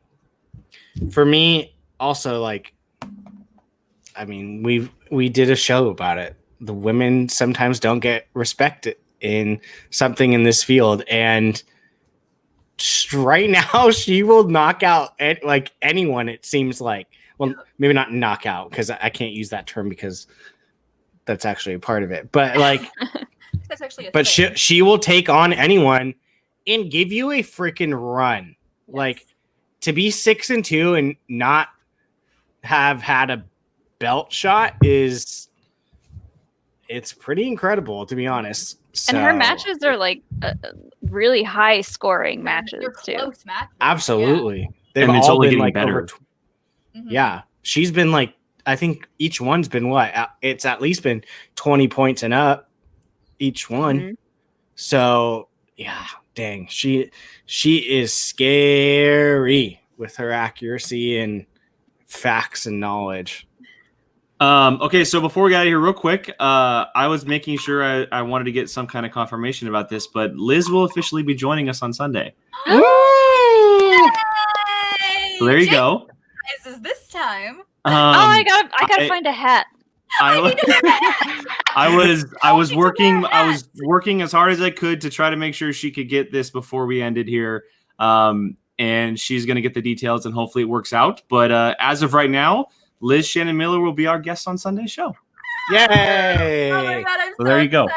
for me also, like, I mean, we did a show about it. The women sometimes don't get respect in something in this field, and right now she will knock out like anyone. It seems like, well, maybe not knockout because I can't use that term because that's actually a part of it. But like, that's actually but she will take on anyone and give you a freaking run. Yes. Like, to be 6-2 and not have had a belt shot it's pretty incredible, to be honest. So, and her matches are like really high scoring matches too. Close matches. Absolutely. Yeah. They've and it's all only been getting like better. Yeah. She's been like, I think each one's been it's at least been 20 points and up each one. So yeah, dang. She is scary with her accuracy and facts and knowledge. Okay, so before we get out of here real quick, I was making sure I wanted to get some kind of confirmation about this, but Liz will officially be joining us on Sunday. Yay! So there you go. Is this time? I gotta find a hat. I was working as hard as I could to try to make sure she could get this before we ended here. And she's gonna get the details, and hopefully it works out. But as of right now, Liz Shannon Miller will be our guest on Sunday's show. Yay! Oh my God, I'm so there you go.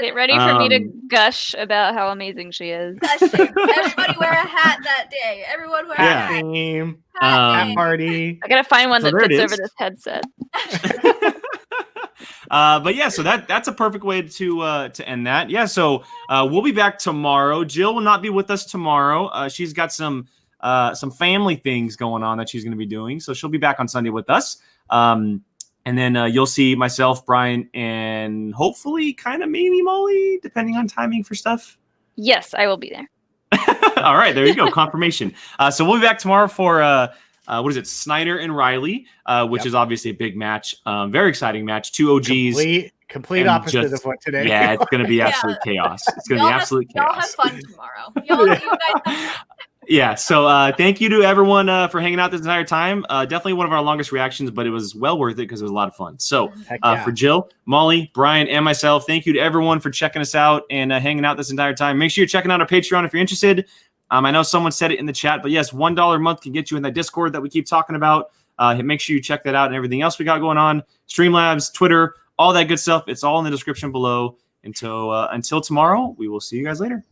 Get ready for me to gush about how amazing she is. Everybody wear a hat that day. Everyone wear a hat. Hat party. I gotta find one that fits over this headset. But yeah, so that's a perfect way to end that. Yeah, so we'll be back tomorrow. Jill will not be with us tomorrow. She's got some family things going on that she's going to be doing, so she'll be back on Sunday with us. And then you'll see myself, Brian, and hopefully kind of maybe Molly, depending on timing for stuff. Yes, I will be there. All right, there you go. Confirmation. So we'll be back tomorrow for what is it? Snyder and Riley, which is obviously a big match. Very exciting match. 2 OGs. Complete And opposite just- of what today. Yeah, it's going to be Yeah. absolute chaos. It's going to be Y'all have- absolute Y'all have chaos. fun tomorrow. You guys have Yeah, so thank you to everyone for hanging out this entire time. Definitely one of our longest reactions, but it was well worth it because it was a lot of fun. So Heck yeah. for Jill, Molly, Brian, and myself, thank you to everyone for checking us out and hanging out this entire time. Make sure you're checking out our Patreon if you're interested. I know someone said it in the chat, but yes, $1 a month can get you in that Discord that we keep talking about. Make sure you check that out and everything else we got going on. Streamlabs, Twitter, all that good stuff. It's all in the description below. Until tomorrow, we will see you guys later.